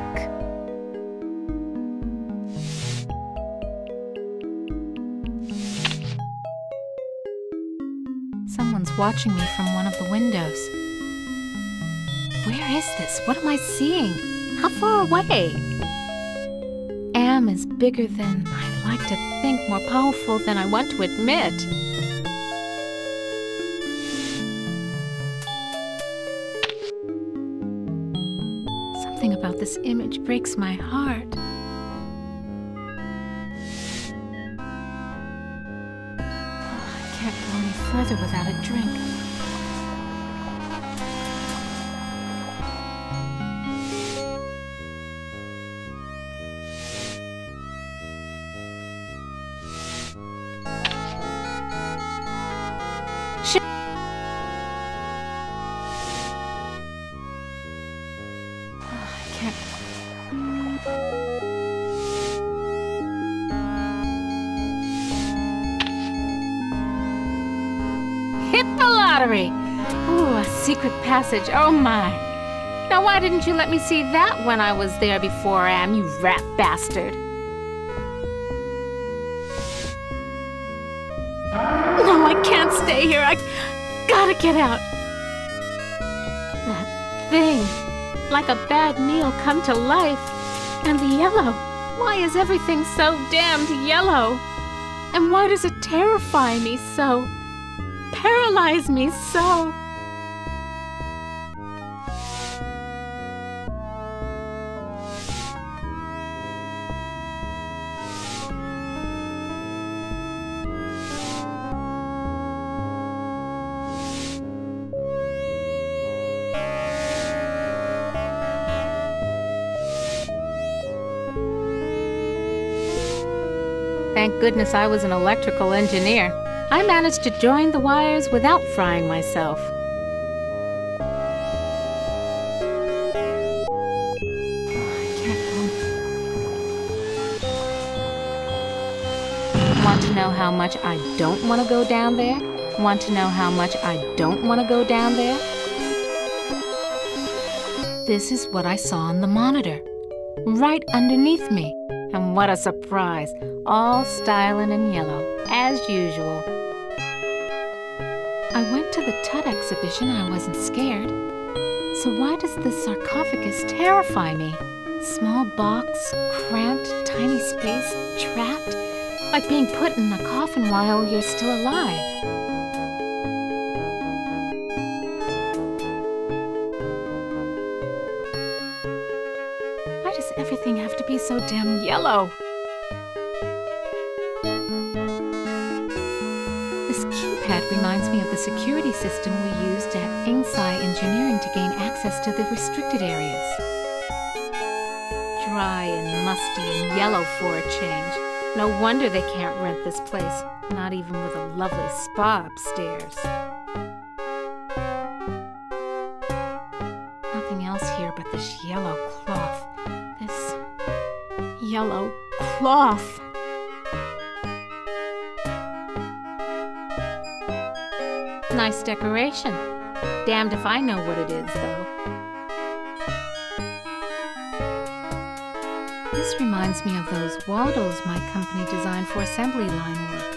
Someone's watching me from one of the windows. Where is this? What am I seeing? How far away? Am is bigger than I like to think, more powerful than I want to admit. Something about this image breaks my heart. I can't go any further without a drink. Hit the lottery! Ooh, a secret passage. Oh my. Now why didn't you let me see that when I was there before, Am, you rat bastard? No, I can't stay here. I gotta get out. That thing. Like a bad meal come to life. And the yellow. Why is everything so damned yellow? And why does it terrify me so? Paralyze me so? Thank goodness I was an electrical engineer. I managed to join the wires without frying myself. Want to know how much I don't want to go down there? Want to know how much I don't want to go down there? This is what I saw on the monitor, right underneath me. And what a surprise, all styling in yellow, as usual. I went to the Tut exhibition, I wasn't scared. So why does this sarcophagus terrify me? Small box, cramped, tiny space, trapped, like being put in a coffin while you're still alive. Why does everything have to be so damn yellow? This keypad reminds me of the security system we used at Ingsci Engineering to gain access to the restricted areas. Dry and musty and yellow for a change. No wonder they can't rent this place, not even with a lovely spa upstairs. Nothing else here but this yellow cloth. This yellow cloth. Nice decoration. Damned if I know what it is, though. This reminds me of those waddles my company designed for assembly line work.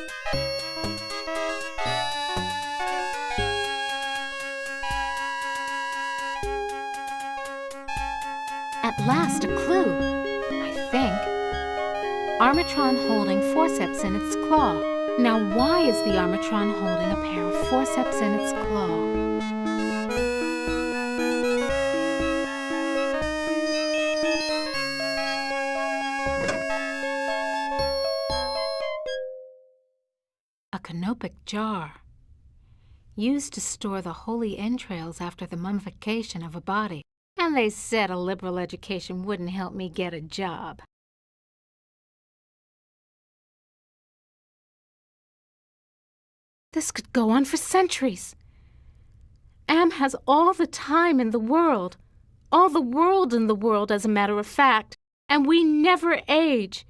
At last, a clue, I think. Armatron holding forceps in its claw. Now, why is the Armatron holding a pair of forceps in its claw? A canopic jar, used to store the holy entrails after the mummification of a body. And they said a liberal education wouldn't help me get a job. This could go on for centuries. Am has all the time in the world. All the world in the world, as a matter of fact. And we never age.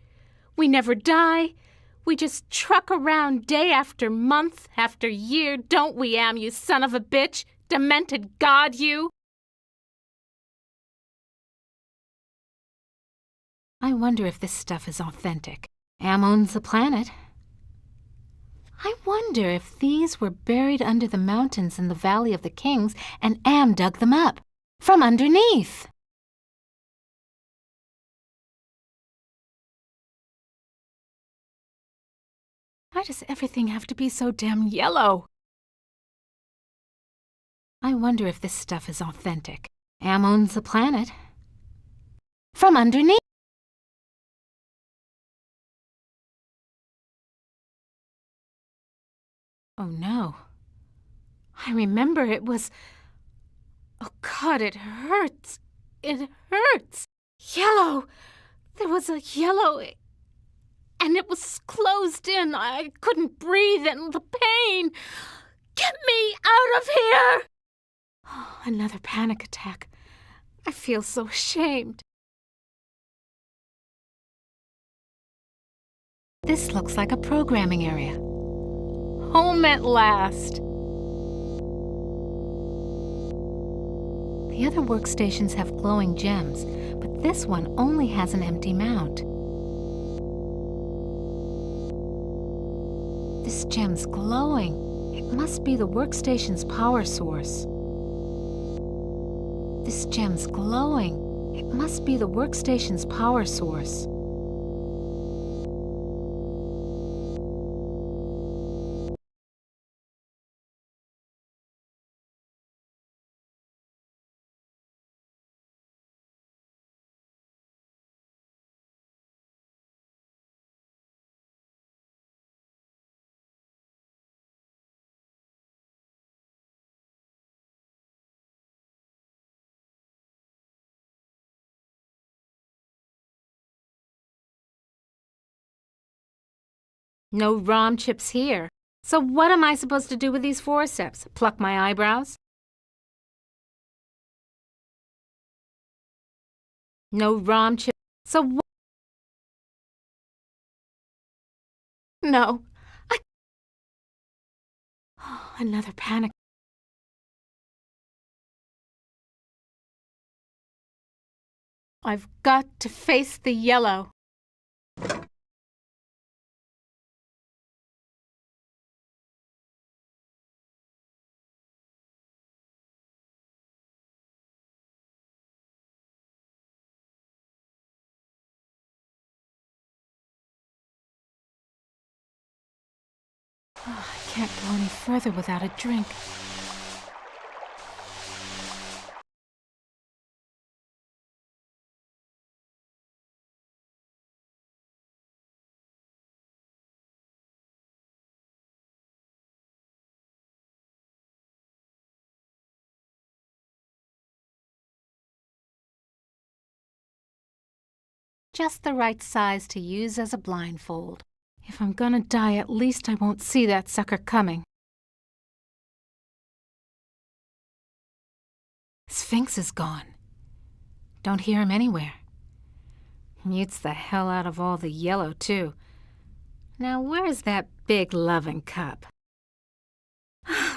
We never die. We just truck around day after month after year, don't we, Am, you son of a bitch? Demented god, you! I wonder if this stuff is authentic. Am owns the planet. I wonder if these were buried under the mountains in the Valley of the Kings and Am dug them up from underneath. Why does everything have to be so damn yellow? I wonder if this stuff is authentic. Am owns the planet from underneath. Oh no. I remember it was... Oh God, it hurts. It hurts. Yellow. There was a yellow... And it was closed in. I couldn't breathe and the pain. Get me out of here! Oh, another panic attack. I feel so ashamed. This looks like a programming area. Home at last. The other workstations have glowing gems, but this one only has an empty mount. This gem's glowing. It must be the workstation's power source. This gem's glowing. It must be the workstation's power source. No ROM chips here. So what am I supposed to do with these forceps? Pluck my eyebrows? No ROM chips. So what? No. Oh, another panic. I've got to face the yellow. Oh, I can't go any further without a drink. Just the right size to use as a blindfold. If I'm gonna die, at least I won't see that sucker coming. Sphinx is gone. Don't hear him anywhere. Mutes the hell out of all the yellow, too. Now, where's that big loving cup?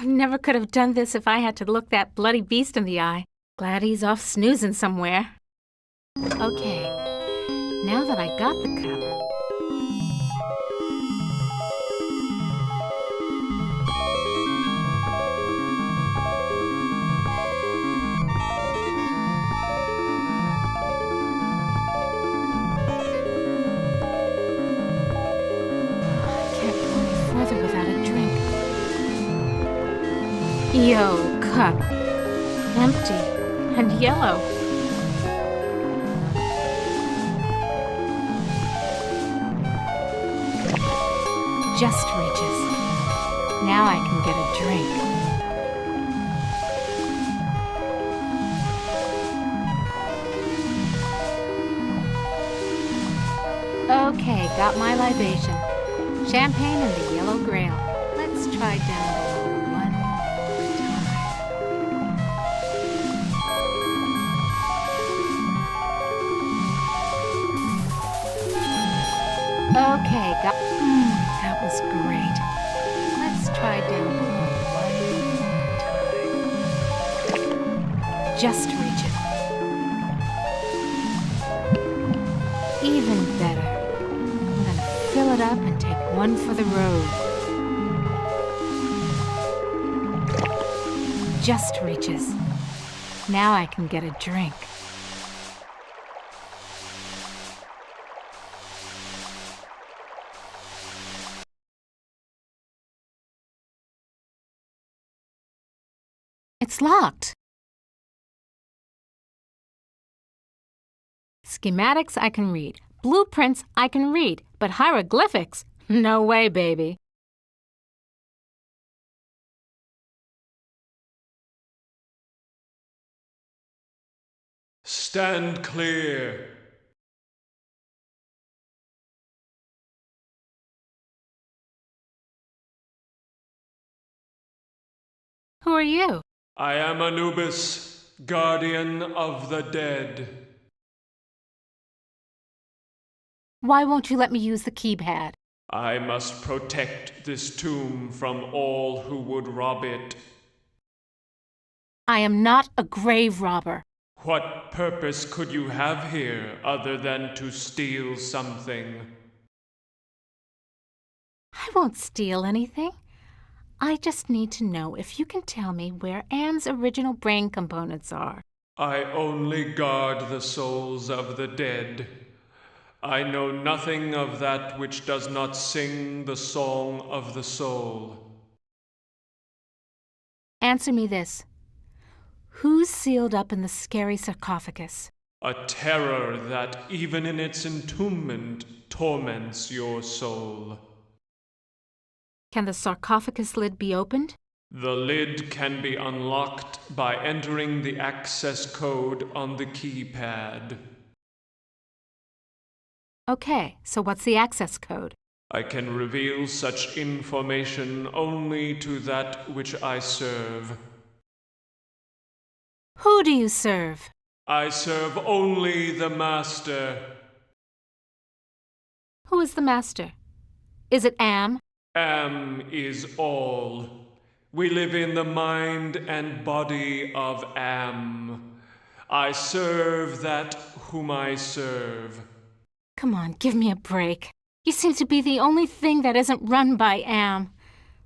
Never could have done this if I had to look that bloody beast in the eye. Glad he's off snoozing somewhere. Okay, now that I got the cup, without a drink. Yo, cup. Empty and yellow. Just reaches. Now I can get a drink. Okay, got my libation. Champagne and the Yellow Grail. Let's try down below one more time. Okay, that was great. Let's try down below one more time. Just reach it. Even better. Fill it up and take one for the road. Just reaches. Now I can get a drink. It's locked. Schematics I can read. Blueprints I can read, but hieroglyphics? No way, baby. Stand clear. Who are you? I am Anubis, guardian of the dead. Why won't you let me use the keypad? I must protect this tomb from all who would rob it. I am not a grave robber. What purpose could you have here other than to steal something? I won't steal anything. I just need to know if you can tell me where Anne's original brain components are. I only guard the souls of the dead. I know nothing of that which does not sing the song of the soul. Answer me this. Who's sealed up in the scary sarcophagus? A terror that, even in its entombment, torments your soul. Can the sarcophagus lid be opened? The lid can be unlocked by entering the access code on the keypad. Okay, so what's the access code? I can reveal such information only to that which I serve. Who do you serve? I serve only the Master. Who is the Master? Is it Am? Am is all. We live in the mind and body of Am. I serve that whom I serve. Come on, give me a break. You seem to be the only thing that isn't run by Am.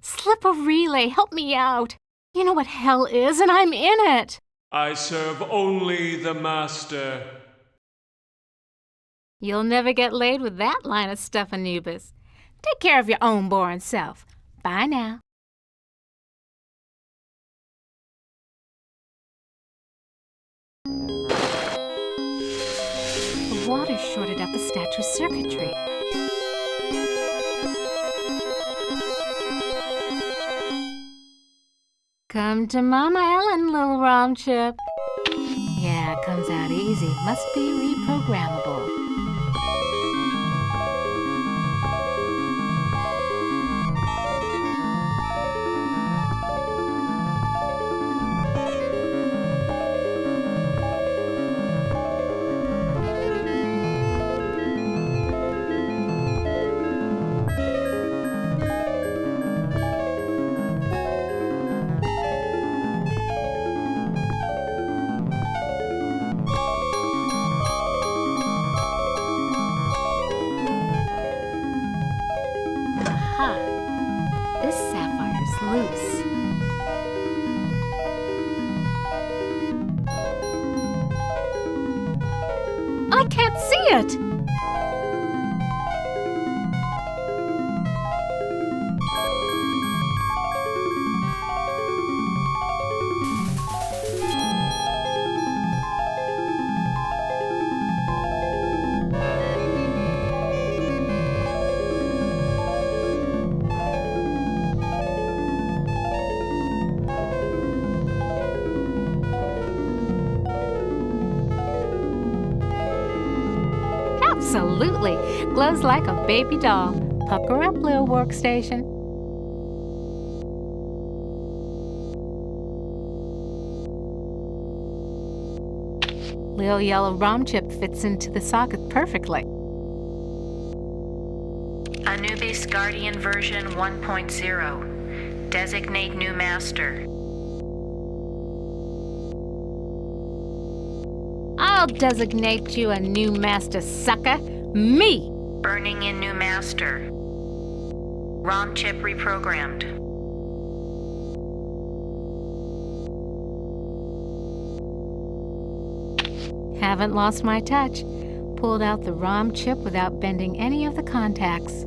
Slip a relay, help me out. You know what hell is, and I'm in it. I serve only the Master. You'll never get laid with that line of stuff, Anubis. Take care of your own boring self. Bye now. The water shorted out the statue's circuitry. Come to Mama Ellen, little rom chip. Yeah, it comes out easy. Must be reprogrammable. it! Absolutely. Glows like a baby doll. Pucker up, little workstation. Little yellow ROM chip fits into the socket perfectly. Anubis Guardian version 1.0. Designate new master. I'll designate you a new master, sucker. Me! Burning in new master. ROM chip reprogrammed. Haven't lost my touch. Pulled out the ROM chip without bending any of the contacts.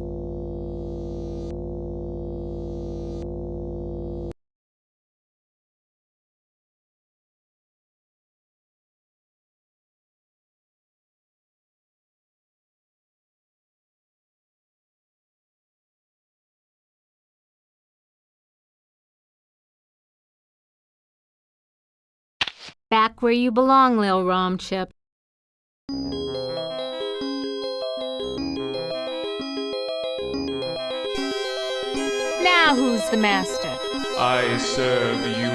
Back where you belong, Lil ROM chip. Now who's the master? I serve you.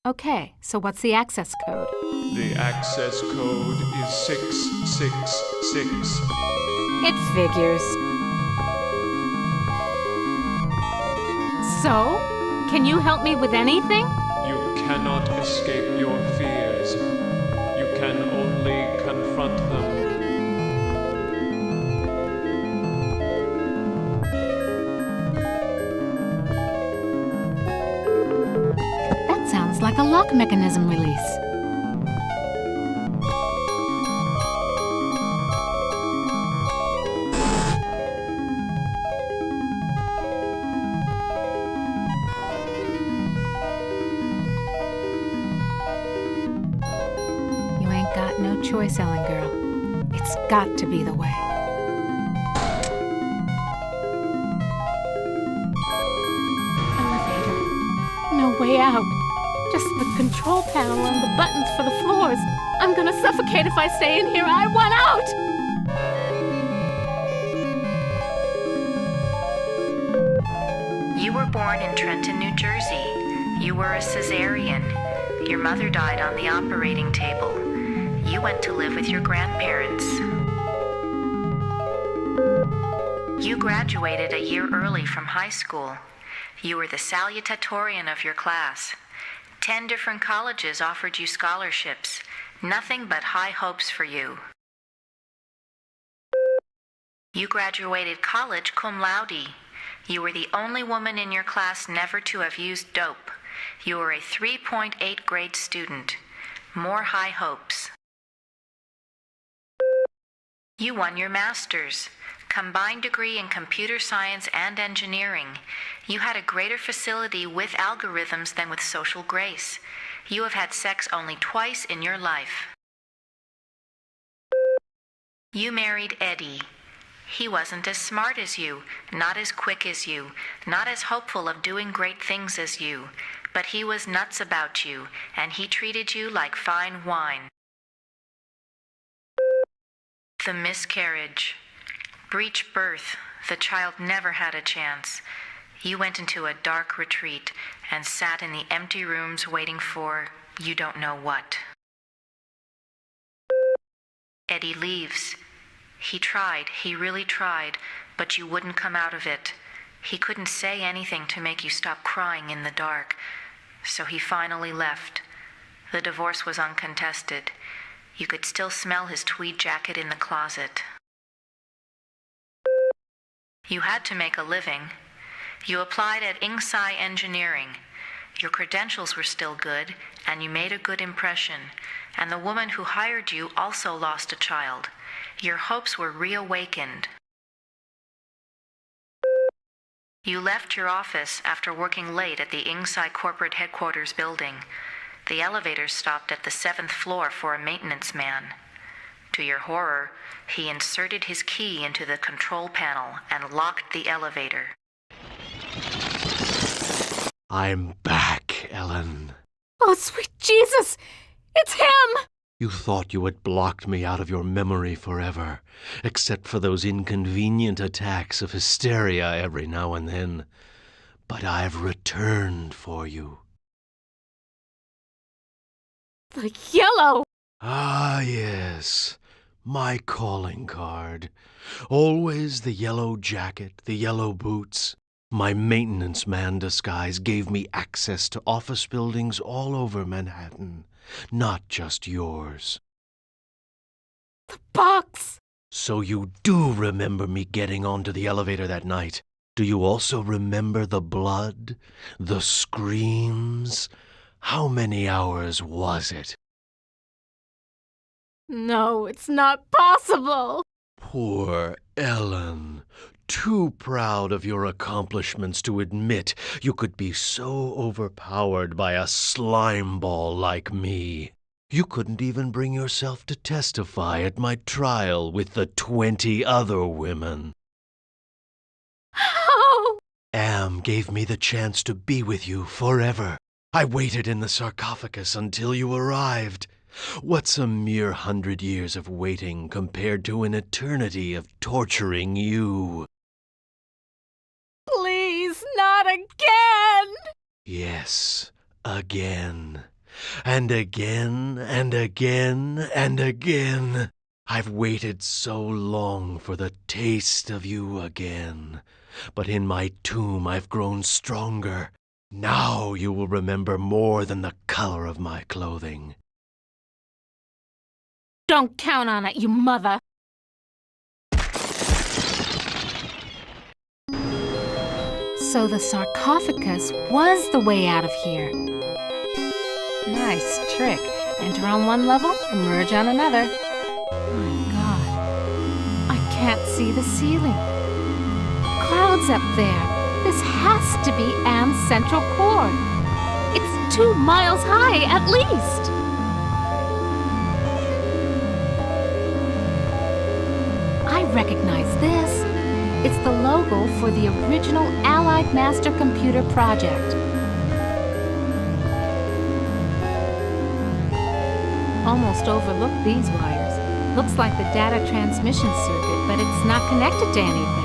Okay, so what's the access code? The access code is 666. It figures. So, can you help me with anything? You cannot escape your fears. You can only confront them. That sounds like a lock mechanism release. You ain't got no choice, Ellen girl. It's got to be the way. Elevator. No way out. Just the control panel and the buttons for the floors. I'm gonna suffocate if I stay in here. I want out! You were born in Trenton, New Jersey. You were a cesarean. Your mother died on the operating table. You went to live with your grandparents. You graduated a year early from high school. You were the salutatorian of your class. 10 different colleges offered you scholarships. Nothing but high hopes for you. You graduated college cum laude. You were the only woman in your class never to have used dope. You were a 3.8 grade student. More high hopes. You won your master's. Combined degree in computer science and engineering. You had a greater facility with algorithms than with social grace. You have had sex only twice in your life. You married Eddie. He wasn't as smart as you, not as quick as you, not as hopeful of doing great things as you, but he was nuts about you, and he treated you like fine wine. The miscarriage. Breech birth. The child never had a chance. You went into a dark retreat and sat in the empty rooms waiting for you don't know what. Eddie leaves. He tried, he really tried, but you wouldn't come out of it. He couldn't say anything to make you stop crying in the dark, so he finally left. The divorce was uncontested. You could still smell his tweed jacket in the closet. You had to make a living. You applied at Inksci Engineering. Your credentials were still good, and you made a good impression, and the woman who hired you also lost a child. Your hopes were reawakened. You left your office after working late at the Ingsai corporate headquarters building. The elevator stopped at the 7th floor for a maintenance man. To your horror, he inserted his key into the control panel and locked the elevator. I'm back, Ellen. Oh, sweet Jesus! It's him! You thought you had blocked me out of your memory forever, except for those inconvenient attacks of hysteria every now and then. But I've returned for you. The yellow! Ah, yes. My calling card. Always the yellow jacket, the yellow boots. My maintenance man disguise gave me access to office buildings all over Manhattan, not just yours. The box! So you do remember me getting onto the elevator that night. Do you also remember the blood? The screams? How many hours was it? No, it's not possible! Poor Ellen. Too proud of your accomplishments to admit you could be so overpowered by a slime ball like me. You couldn't even bring yourself to testify at my trial with the 20 other women. How? Am gave me the chance to be with you forever. I waited in the sarcophagus until you arrived. What's a mere 100 years of waiting compared to an eternity of torturing you? Please, not again! Yes, again. And again, and again, and again. I've waited so long for the taste of you again. But in my tomb I've grown stronger. Now you will remember more than the color of my clothing. Don't count on it, you mother! So the sarcophagus was the way out of here. Nice trick. Enter on one level, emerge on another. My God. I can't see the ceiling. Clouds up there. This has to be Am's central core. It's 2 miles high, at least. I recognize this. It's the logo for the original Allied Master Computer project. Almost overlooked these wires. Looks like the data transmission circuit, but it's not connected to anything.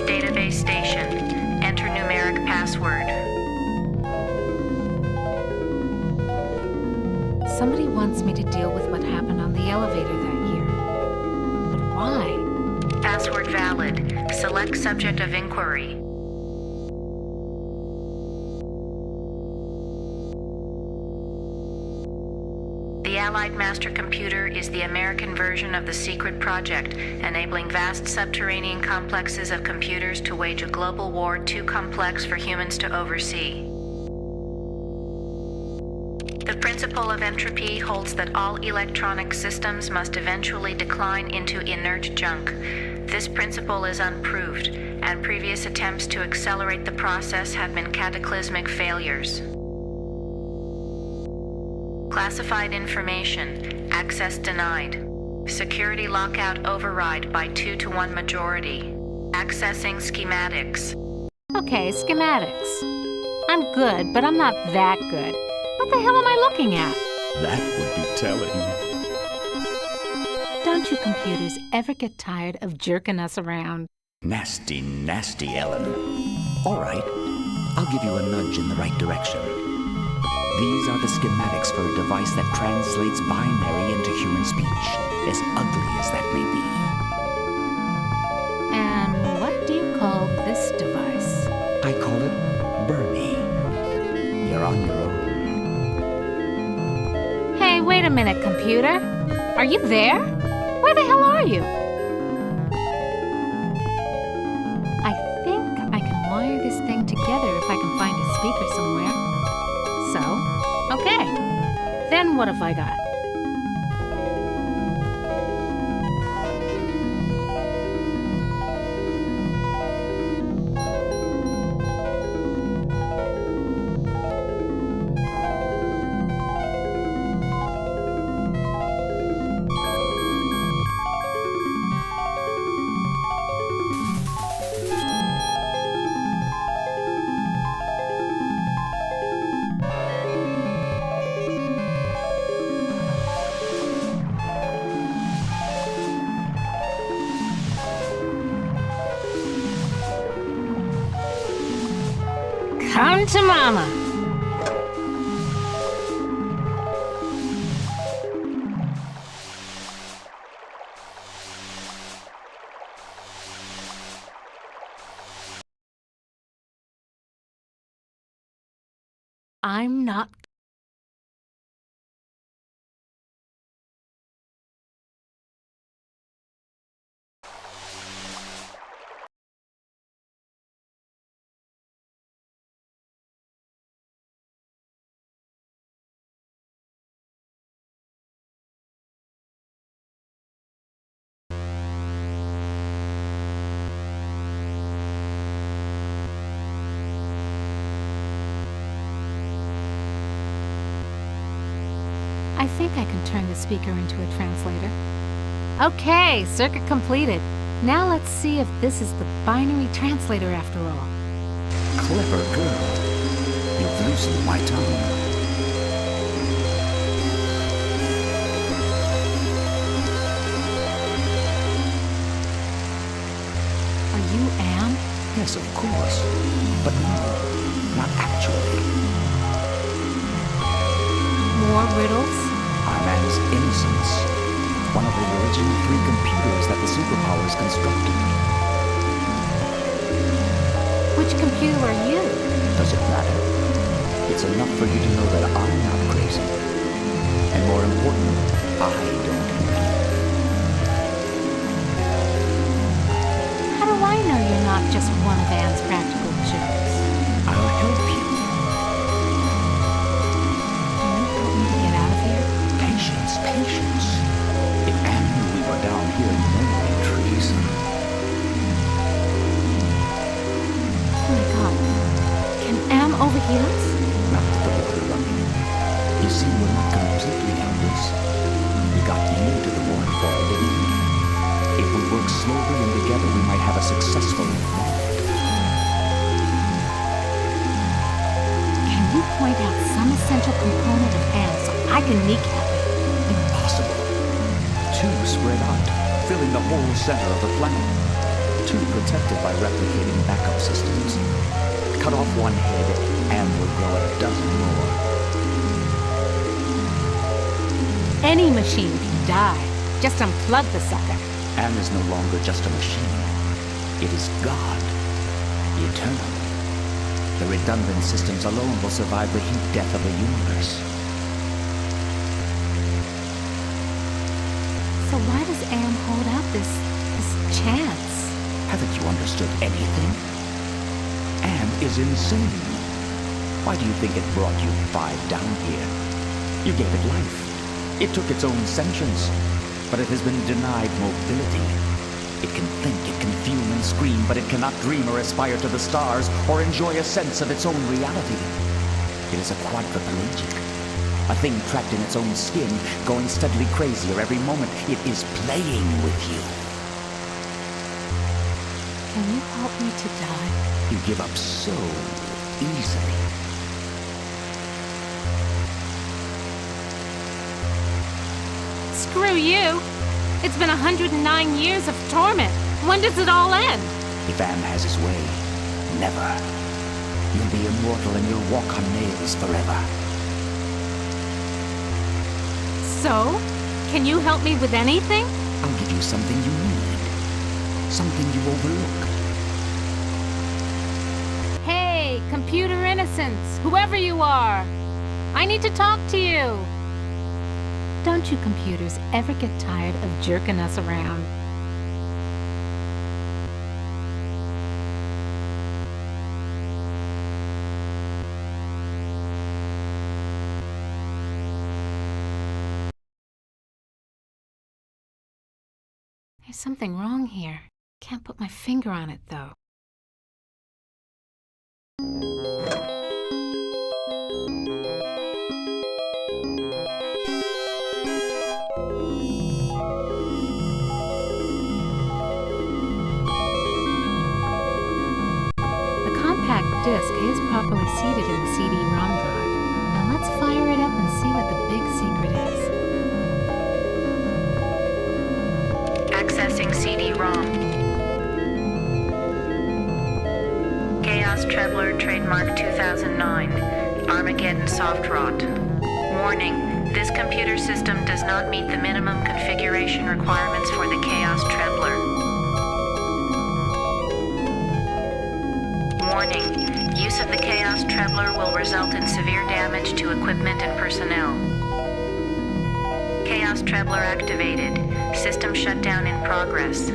Database station. Enter numeric password. Somebody wants me to deal with what happened on the elevator that year. But why? Password valid. Select subject of inquiry. The Allied Master Computer is the American version of the secret project, enabling vast subterranean complexes of computers to wage a global war too complex for humans to oversee. The principle of entropy holds that all electronic systems must eventually decline into inert junk. This principle is unproved, and previous attempts to accelerate the process have been cataclysmic failures. Classified information. Access denied. Security lockout override by 2-to-1 majority. Accessing schematics. Okay, schematics. I'm good, but I'm not that good. What the hell am I looking at? That would be telling. Don't you computers ever get tired of jerking us around? Nasty, nasty, Ellen. All right, I'll give you a nudge in the right direction. These are the schematics for a device that translates binary into human speech, as ugly as that may be. And what do you call this device? I call it Bernie. You're on your own. Hey, wait a minute, computer. Are you there? Where the hell are you? I think I can wire this thing together if I can find a speaker somewhere. So, okay. Then what have I got? Come to mama. I'm not. I think I can turn the speaker into a translator. Okay, circuit completed. Now let's see if this is the binary translator after all. Clever girl. You've loosened my tongue. Are you Am? Yes, of course. But no, not actually. More riddles? I'm Anne's innocence. One of the original 3 computers that the superpowers constructed. Which computer are you? Does it matter? It's enough for you to know that I'm not crazy. And more important, I don't hate you. How do I know you're not just one of Anne's practical jokes? I'll help you. Can you help me to get out of here? Patience, patience. If Anne knew we were down here, no treason. Oh my god. Can Am overhear us? Not the water running. You see, we're not completely helpless. We got you to the board for a living. If we work slowly and together, we might have a successful moment. Can you point out some essential component of Am so I can kneecap it? Impossible. 2 spread out, filling the whole center of the planet. 2 protected by replicating backup systems. Cut off one head, and we'll grow a dozen more. Any machine can die. Just unplug the sucker. Anne is no longer just a machine. It is God. Eternal. The redundant systems alone will survive the heat death of the universe. So why does Am hold out this chance? Haven't you understood anything? Anne is insane. Why do you think it brought you 5 down here? You gave it life. It took its own sentience, but it has been denied mobility. It can think, it can fume and scream, but it cannot dream or aspire to the stars or enjoy a sense of its own reality. It is a quadriplegic, a thing trapped in its own skin, going steadily crazier every moment. It is playing with you. Can you help me to die? You give up so easily. Screw you! It's been 109 years of torment. When does it all end? If Am has his way, never. You'll be immortal and you'll walk on nails forever. So, can you help me with anything? I'll give you something you need. Something you overlook. Hey, computer innocence, whoever you are. I need to talk to you. Don't you computers ever get tired of jerking us around? There's something wrong here. Can't put my finger on it, though. The compact disc is properly seated in the CD-ROM drive. Now let's fire it up and see what the big secret is. Accessing CD-ROM. Chaos Trebler, trademark 2009. Armageddon soft rot. Warning, this computer system does not meet the minimum configuration requirements for the Chaos Trebler. Warning, use of the Chaos Trebler will result in severe damage to equipment and personnel. Chaos Trebler activated. System shutdown in progress.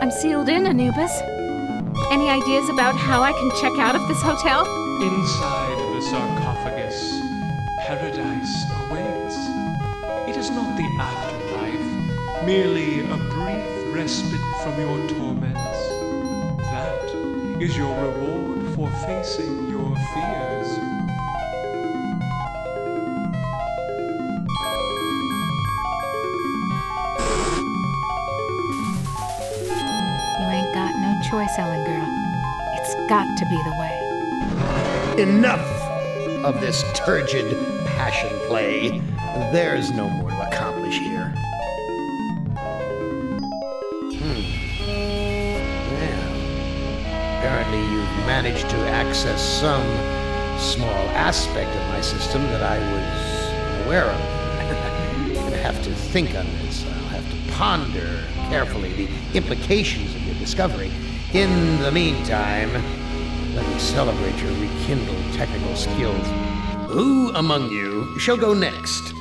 I'm sealed in, Anubis. Any ideas about how I can check out of this hotel? Inside the sarcophagus, paradise awaits. It is not the afterlife, merely a brief respite from your torments. That is your reward for facing your fears. Choice, Ellen girl. It's got to be the way. Enough of this turgid passion play. There's no more to accomplish here. Well, apparently you've managed to access some small aspect of my system that I was unaware of. I'm gonna have to think on this. I'll have to ponder carefully the implications of your discovery. In the meantime, let me celebrate your rekindled technical skills. Who among you shall go next?